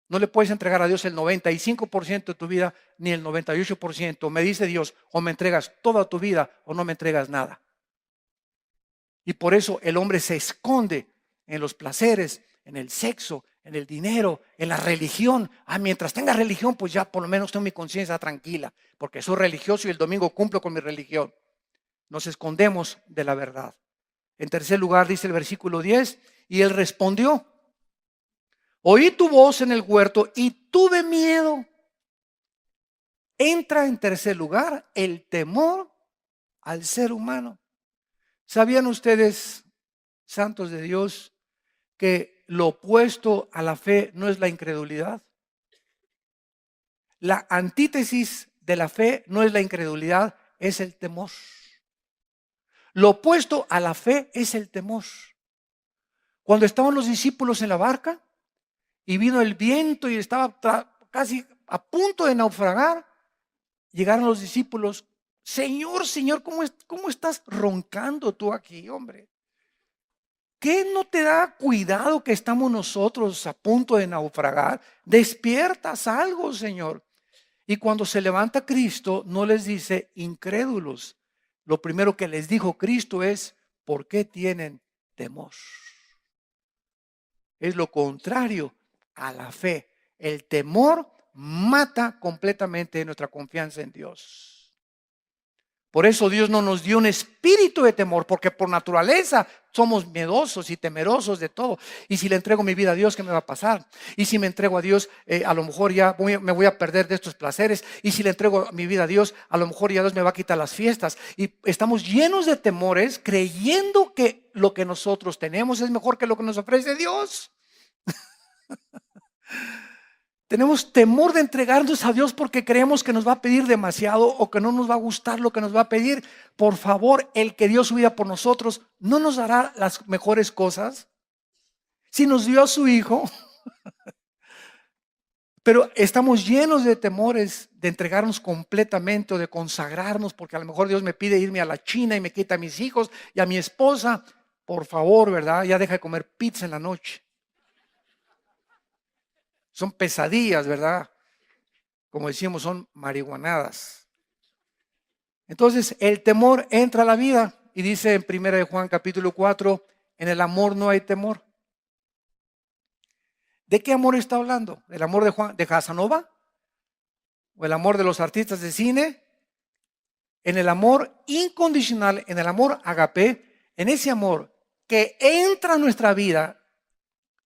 No le puedes entregar a Dios el 95% de tu vida, ni el 98%. Me dice Dios, o me entregas toda tu vida o no me entregas nada. Y por eso el hombre se esconde en los placeres, en el sexo, en el dinero, en la religión. Mientras tenga religión, pues ya por lo menos tengo mi conciencia tranquila, porque soy religioso y el domingo cumplo con mi religión. Nos escondemos de la verdad. En tercer lugar, dice el versículo 10, y él respondió, oí tu voz en el huerto y tuve miedo. Entra en tercer lugar el temor al ser humano. ¿Sabían ustedes, santos de Dios, que lo opuesto a la fe no es la incredulidad? La antítesis de la fe no es la incredulidad, es el temor. Lo opuesto a la fe es el temor. Cuando estaban los discípulos en la barca y vino el viento y estaba casi a punto de naufragar, llegaron los discípulos. Señor, Señor, ¿cómo estás roncando tú aquí, hombre? ¿Qué no te da cuidado que estamos nosotros a punto de naufragar? Despiertas algo, Señor. Y cuando se levanta Cristo, no les dice incrédulos. Lo primero que les dijo Cristo es, ¿por qué tienen temor? Es lo contrario a la fe. El temor mata completamente nuestra confianza en Dios. Por eso Dios no nos dio un espíritu de temor, porque por naturaleza somos miedosos y temerosos de todo. Y si le entrego mi vida a Dios, ¿qué me va a pasar? Y si me entrego a Dios, a lo mejor ya me voy a perder de estos placeres. Y si le entrego mi vida a Dios, a lo mejor ya Dios me va a quitar las fiestas. Y estamos llenos de temores, creyendo que lo que nosotros tenemos es mejor que lo que nos ofrece Dios. Tenemos temor de entregarnos a Dios porque creemos que nos va a pedir demasiado o que no nos va a gustar lo que nos va a pedir. Por favor, el que dio su vida por nosotros, ¿no nos dará las mejores cosas? Si nos dio a su Hijo. Pero estamos llenos de temores de entregarnos completamente o de consagrarnos, porque a lo mejor Dios me pide irme a la China y me quita a mis hijos y a mi esposa. Por favor, ¿verdad? Ya deja de comer pizza en la noche. Son pesadillas, ¿verdad? Como decimos, son marihuanadas. Entonces, el temor entra a la vida y dice en 1 Juan capítulo 4, en el amor no hay temor. ¿De qué amor está hablando? ¿El amor de Casanova? ¿O el amor de los artistas de cine? En el amor incondicional, en el amor agape, en ese amor que entra a nuestra vida,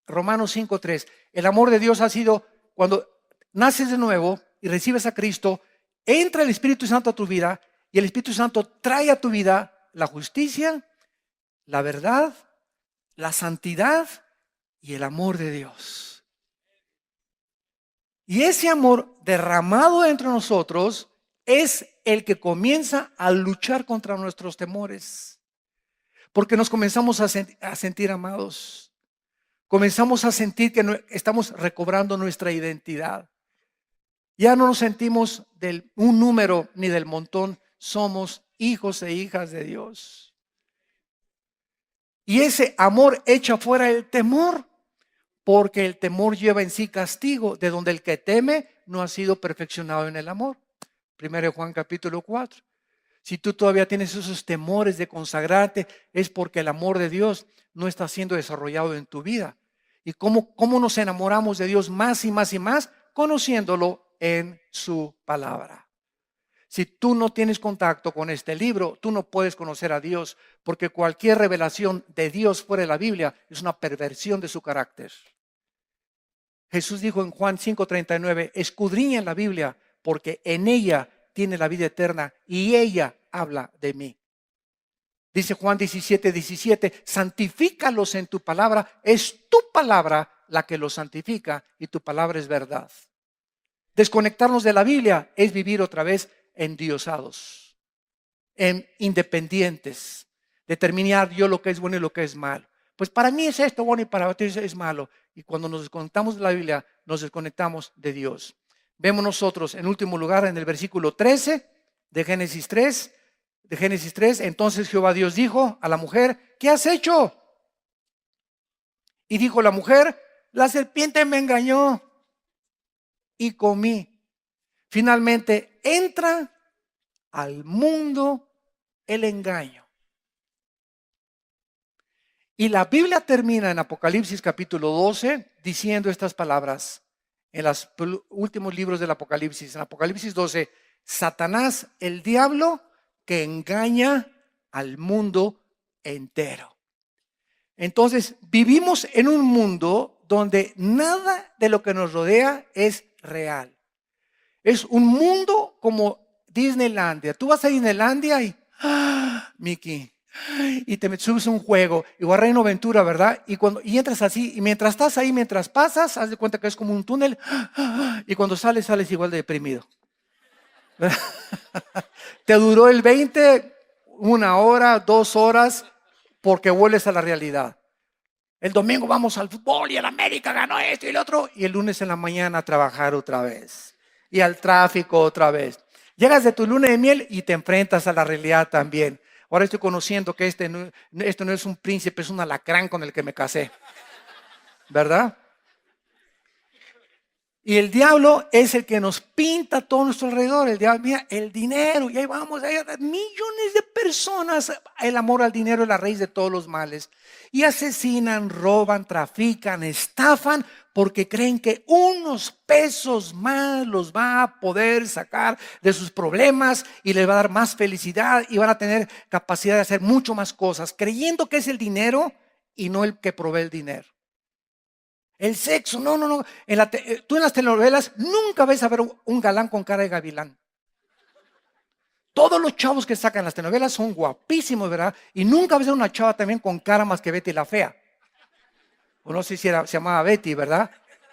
Romanos 5:3, el amor de Dios ha sido cuando naces de nuevo y recibes a Cristo, entra el Espíritu Santo a tu vida y el Espíritu Santo trae a tu vida la justicia, la verdad, la santidad y el amor de Dios. Y ese amor derramado entre nosotros es el que comienza a luchar contra nuestros temores, porque nos comenzamos a sentir amados. Comenzamos a sentir que estamos recobrando nuestra identidad. Ya no nos sentimos un número ni del montón. Somos hijos e hijas de Dios. Y ese amor echa fuera el temor, porque el temor lleva en sí castigo, de donde el que teme no ha sido perfeccionado en el amor. 1 Juan capítulo 4. Si tú todavía tienes esos temores de consagrarte, es porque el amor de Dios no está siendo desarrollado en tu vida. ¿Y cómo nos enamoramos de Dios más y más y más? Conociéndolo en su palabra. Si tú no tienes contacto con este libro, tú no puedes conocer a Dios, porque cualquier revelación de Dios fuera de la Biblia es una perversión de su carácter. Jesús dijo en Juan 5:39, escudriñen la Biblia, porque en ella tiene la vida eterna y ella habla de mí. Dice Juan 17:17, santifícalos en tu palabra, es tu palabra la que los santifica y tu palabra es verdad. Desconectarnos de la Biblia es vivir otra vez endiosados, en independientes, determinar yo lo que es bueno y lo que es malo. Pues para mí es esto bueno y para ti es malo. Y cuando nos desconectamos de la Biblia, nos desconectamos de Dios. Vemos nosotros en último lugar en el versículo 13 de Génesis 3. De Génesis 3, entonces Jehová Dios dijo a la mujer, ¿qué has hecho? Y dijo la mujer, la serpiente me engañó y comí. Finalmente entra al mundo el engaño. Y la Biblia termina en Apocalipsis capítulo 12 diciendo estas palabras en los últimos libros del Apocalipsis. En Apocalipsis 12, Satanás, el diablo, que engaña al mundo entero. Entonces, vivimos en un mundo donde nada de lo que nos rodea es real. Es un mundo como Disneylandia. Tú vas a Disneylandia y, Mickey, y te subes a un juego, igual Reino Aventura, ¿verdad? Y entras así, y mientras estás ahí, mientras pasas, haz de cuenta que es como un túnel, y cuando sales igual de deprimido. Te duró el 20, 1 hora, 2 horas, porque vuelves a la realidad. El domingo vamos al fútbol y el América ganó esto y el otro, y el lunes en la mañana a trabajar otra vez, y al tráfico otra vez. Llegas de tu luna de miel y te enfrentas a la realidad también. Ahora estoy conociendo que esto no es un príncipe, es un alacrán con el que me casé, ¿verdad? Y el diablo es el que nos pinta todo nuestro alrededor. El diablo, mira, el dinero, y ahí vamos, hay millones de personas. El amor al dinero es la raíz de todos los males. Y asesinan, roban, trafican, estafan, porque creen que unos pesos más los va a poder sacar de sus problemas y les va a dar más felicidad y van a tener capacidad de hacer mucho más cosas, creyendo que es el dinero y no el que provee el dinero. El sexo, no. Tú en las telenovelas nunca ves a ver un galán con cara de gavilán. Todos los chavos que sacan las telenovelas son guapísimos, ¿verdad? Y nunca ves a una chava también con cara más que Betty la Fea. O no sé si se llamaba Betty, ¿verdad?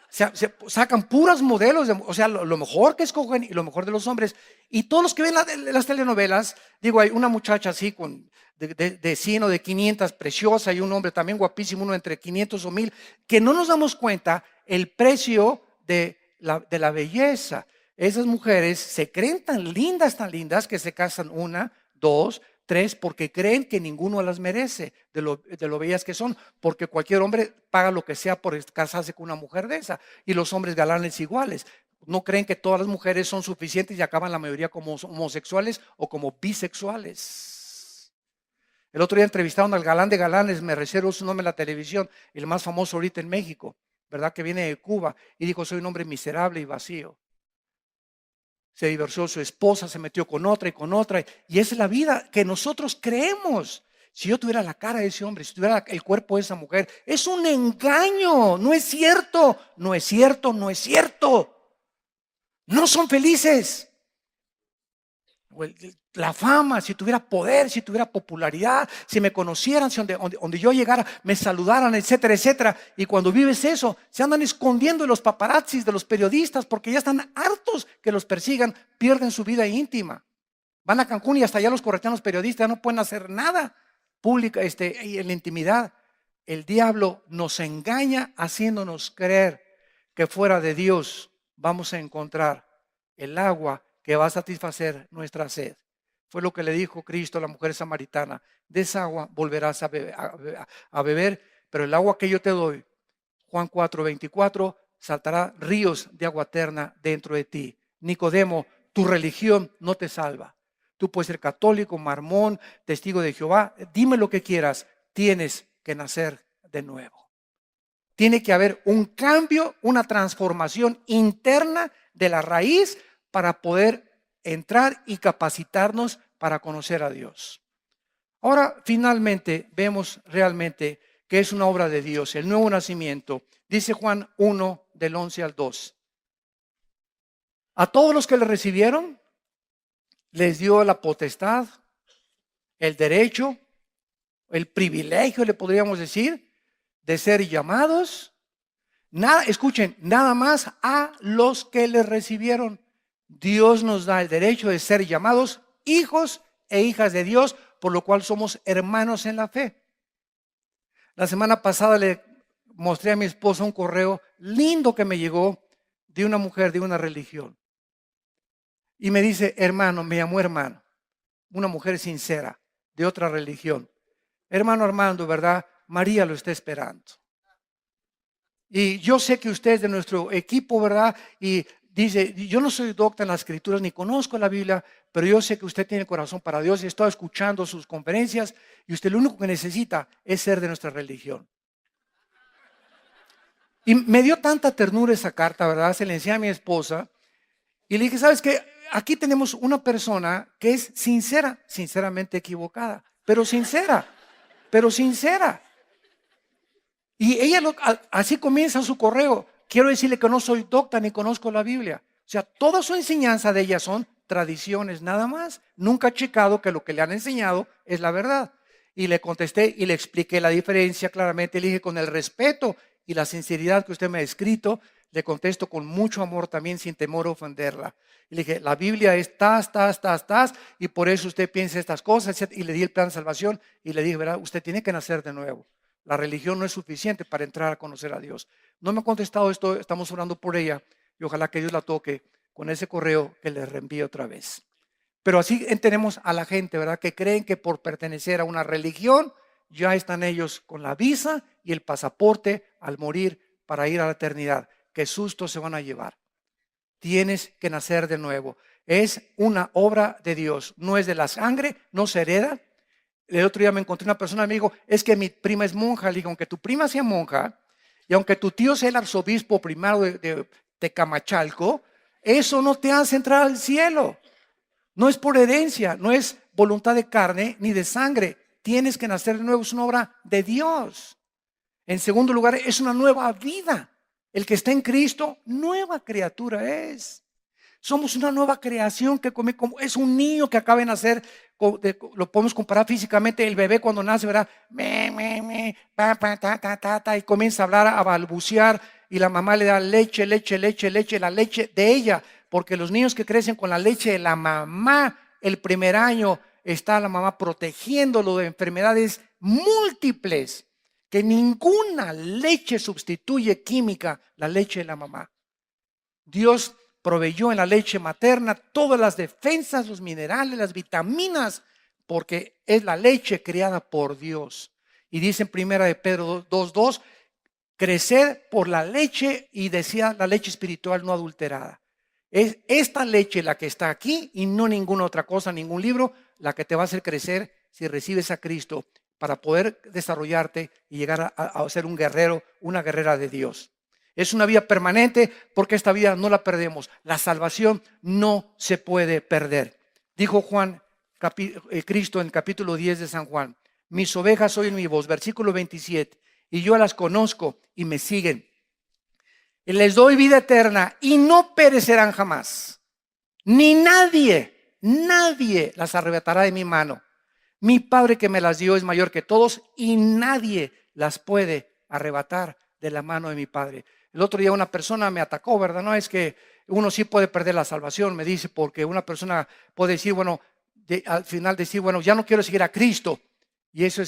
Se sacan puros modelos, o sea, lo mejor que escogen y lo mejor de los hombres. Y todos los que ven las telenovelas, digo, hay una muchacha así de 100 o de 500 preciosa y un hombre también guapísimo, uno entre 500 o 1000, que no nos damos cuenta el precio de la belleza. Esas mujeres se creen tan lindas que se casan 1, 2, 3, porque creen que ninguno las merece de lo bellas que son, porque cualquier hombre paga lo que sea por casarse con una mujer de esa, y los hombres galanes iguales. No creen que todas las mujeres son suficientes y acaban la mayoría como homosexuales o como bisexuales. El otro día entrevistaron al galán de galanes, me reservo su nombre en la televisión, el más famoso ahorita en México, ¿verdad? Que viene de Cuba, y dijo, soy un hombre miserable y vacío. Se divorció de su esposa, se metió con otra, y esa es la vida que nosotros creemos. Si yo tuviera la cara de ese hombre, si tuviera el cuerpo de esa mujer, es un engaño, no es cierto, no es cierto, no es cierto. No son felices. La fama, si tuviera poder, si tuviera popularidad, si me conocieran, si donde yo llegara, me saludaran, etcétera, etcétera. Y cuando vives eso, se andan escondiendo de los paparazzis, de los periodistas, porque ya están hartos que los persigan, pierden su vida íntima. Van a Cancún y hasta allá los corretean los periodistas, no pueden hacer nada pública en la intimidad. El diablo nos engaña haciéndonos creer que fuera de Dios vamos a encontrar el agua que va a satisfacer nuestra sed. Fue lo que le dijo Cristo a la mujer samaritana. De esa agua volverás a beber, pero el agua que yo te doy, Juan 4:24, saltará ríos de agua eterna dentro de ti. Nicodemo, tu religión no te salva. Tú puedes ser católico, mormón, testigo de Jehová. Dime lo que quieras. Tienes que nacer de nuevo. Tiene que haber un cambio, una transformación interna de la raíz para poder entrar y capacitarnos para conocer a Dios. Ahora, finalmente, vemos realmente que es una obra de Dios, el nuevo nacimiento. Dice Juan 1, del 11 al 2. A todos los que le recibieron, les dio la potestad, el derecho, el privilegio, le podríamos decir, de ser llamados. Nada, escuchen, nada más a los que le recibieron. Dios nos da el derecho de ser llamados hijos e hijas de Dios, por lo cual somos hermanos en la fe. La semana pasada le mostré a mi esposa un correo lindo que me llegó de una mujer de una religión. Y me dice, hermano, me llamó hermano, una mujer sincera de otra religión. Hermano Armando, ¿verdad? María lo está esperando. Y yo sé que usted es de nuestro equipo, ¿verdad? Y dice, yo no soy docta en las escrituras ni conozco la Biblia, pero yo sé que usted tiene corazón para Dios y he estado escuchando sus conferencias y usted lo único que necesita es ser de nuestra religión. Y me dio tanta ternura esa carta, ¿verdad? Se la enseñé a mi esposa y le dije, ¿sabes qué? Aquí tenemos una persona que es sincera, sinceramente equivocada, pero sincera, pero sincera. Y ella así comienza su correo. Quiero decirle que no soy docta ni conozco la Biblia. O sea, toda su enseñanza de ella son tradiciones nada más. Nunca ha checado que lo que le han enseñado es la verdad. Y le contesté y le expliqué la diferencia claramente. Le dije, con el respeto y la sinceridad que usted me ha escrito, le contesto con mucho amor también, sin temor a ofenderla. Y le dije, la Biblia es tas, y por eso usted piensa estas cosas. Y le di el plan de salvación y le dije, ¿verdad? Usted tiene que nacer de nuevo. La religión no es suficiente para entrar a conocer a Dios. No me ha contestado esto, estamos orando por ella y ojalá que Dios la toque con ese correo que le reenvíe otra vez. Pero así tenemos a la gente, ¿verdad? Que creen que por pertenecer a una religión ya están ellos con la visa y el pasaporte al morir para ir a la eternidad. Qué susto se van a llevar. Tienes que nacer de nuevo. Es una obra de Dios, no es de la sangre, no se hereda. El otro día me encontré una persona y me dijo, es que mi prima es monja. Le digo, aunque tu prima sea monja y aunque tu tío sea el arzobispo primado de Tecamachalco, eso no te hace entrar al cielo. No es por herencia, no es voluntad de carne ni de sangre. Tienes que nacer de nuevo, es una obra de Dios. En segundo lugar, es una nueva vida. El que está en Cristo, nueva criatura es. Somos una nueva creación que come como es un niño que acaba de nacer. Lo podemos comparar físicamente. El bebé cuando nace, ¿verdad? Y comienza a hablar, a balbucear. Y la mamá le da leche, la leche de ella. Porque los niños que crecen con la leche de la mamá, el primer año está la mamá protegiéndolo de enfermedades múltiples. Que ninguna leche sustituye química la leche de la mamá. Dios proveyó en la leche materna todas las defensas, los minerales, las vitaminas, porque es la leche creada por Dios. Y dice en primera de Pedro 2:2, crecer por la leche, y decía la leche espiritual no adulterada. Es esta leche la que está aquí y no ninguna otra cosa, ningún libro, la que te va a hacer crecer si recibes a Cristo para poder desarrollarte y llegar a ser un guerrero, una guerrera de Dios. Es una vida permanente porque esta vida no la perdemos. La salvación no se puede perder. Dijo Cristo en el capítulo 10 de San Juan, mis ovejas oyen mi voz, versículo 27, y yo las conozco y me siguen. Y les doy vida eterna y no perecerán jamás. Ni nadie las arrebatará de mi mano. Mi Padre que me las dio es mayor que todos y nadie las puede arrebatar de la mano de mi Padre. El otro día una persona me atacó, ¿verdad? No es que uno sí puede perder la salvación, me dice, porque una persona puede decir, bueno, al final decir, bueno, ya no quiero seguir a Cristo. Y eso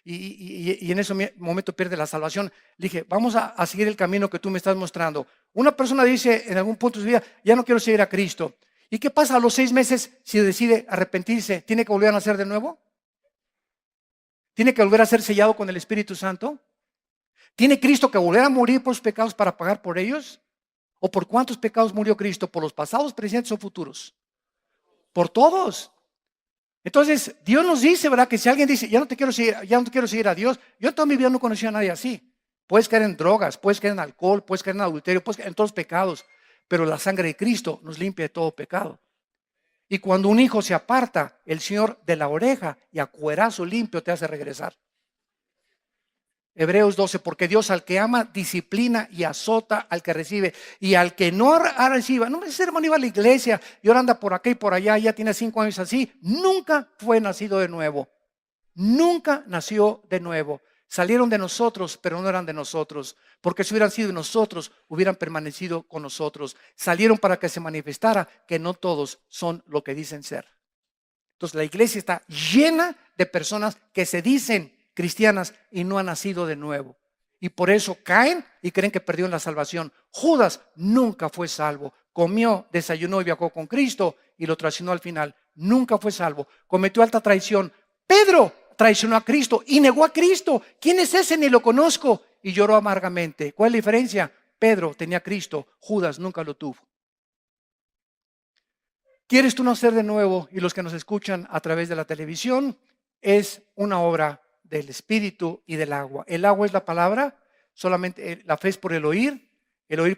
y en ese momento pierde la salvación. Le dije, vamos a seguir el camino que tú me estás mostrando. Una persona dice en algún punto de su vida, ya no quiero seguir a Cristo. ¿Y qué pasa a los 6 meses si decide arrepentirse? ¿Tiene que volver a nacer de nuevo? ¿Tiene que volver a ser sellado con el Espíritu Santo? ¿Tiene Cristo que volver a morir por sus pecados para pagar por ellos? ¿O por cuántos pecados murió Cristo? ¿Por los pasados, presentes o futuros? por todos. Entonces, Dios nos dice, ¿verdad? Que si alguien dice, ya no quiero seguir a Dios. Yo en toda mi vida no conocí a nadie así. Puedes caer en drogas, puedes caer en alcohol, puedes caer en adulterio, puedes caer en todos los pecados. Pero la sangre de Cristo nos limpia de todo pecado. Y cuando un hijo se aparta, el Señor de la oreja y a cuerazo limpio te hace regresar. Hebreos 12, porque Dios al que ama disciplina y azota al que recibe, y al que no reciba, no, ese hermano iba a la iglesia y ahora anda por acá y por allá, ya tiene 5 años así, nunca fue nacido de nuevo, nunca nació de nuevo. Salieron de nosotros, pero no eran de nosotros, porque si hubieran sido de nosotros, hubieran permanecido con nosotros. Salieron para que se manifestara que no todos son lo que dicen ser. Entonces la iglesia está llena de personas que se dicen cristianas y no han nacido de nuevo. Y por eso caen y creen que perdieron la salvación. Judas nunca fue salvo. Comió, desayunó y viajó con Cristo y lo traicionó al final. Nunca fue salvo. Cometió alta traición. Pedro traicionó a Cristo y negó a Cristo. ¿Quién es ese? Ni lo conozco. Y lloró amargamente. ¿Cuál es la diferencia? Pedro tenía a Cristo. Judas nunca lo tuvo. ¿Quieres tú nacer de nuevo? Y los que nos escuchan a través de la televisión, es una obra del Espíritu y del agua. El agua es la palabra, solamente la fe es por el oír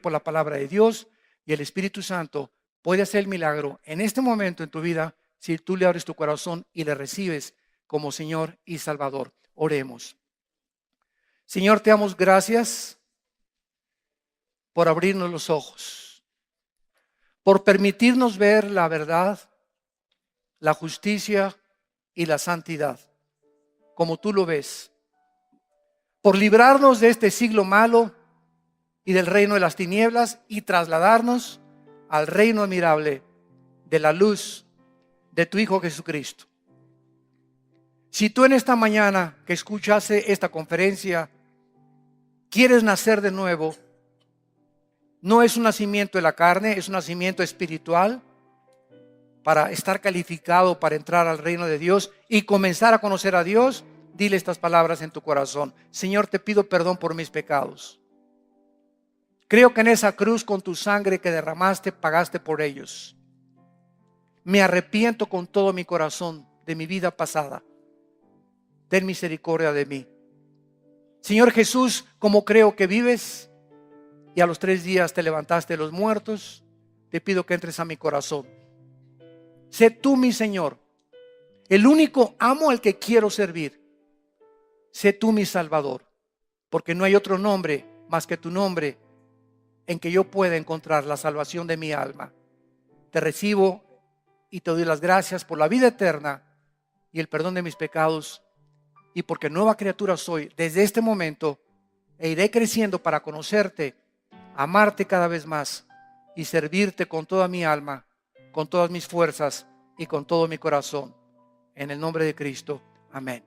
por la palabra de Dios, y el Espíritu Santo puede hacer el milagro en este momento en tu vida si tú le abres tu corazón y le recibes como Señor y Salvador. Oremos. Señor, te damos gracias por abrirnos los ojos, por permitirnos ver la verdad, la justicia y la santidad como tú lo ves, por librarnos de este siglo malo y del reino de las tinieblas y trasladarnos al reino admirable de la luz de tu Hijo Jesucristo. Si tú en esta mañana que escuchaste esta conferencia quieres nacer de nuevo, no es un nacimiento de la carne, es un nacimiento espiritual para estar calificado para entrar al reino de Dios y comenzar a conocer a Dios. Dile estas palabras en tu corazón: Señor, te pido perdón por mis pecados. Creo que en esa cruz con tu sangre que derramaste, pagaste por ellos. Me arrepiento con todo mi corazón de mi vida pasada. Ten misericordia de mí. Señor Jesús, como creo que vives y a los 3 días te levantaste de los muertos, te pido que entres a mi corazón. Sé tú mi Señor, el único amo al que quiero servir. Sé tú mi Salvador, porque no hay otro nombre más que tu nombre en que yo pueda encontrar la salvación de mi alma. Te recibo y te doy las gracias por la vida eterna y el perdón de mis pecados, y porque nueva criatura soy desde este momento, e iré creciendo para conocerte, amarte cada vez más y servirte con toda mi alma, con todas mis fuerzas y con todo mi corazón. En el nombre de Cristo. Amén.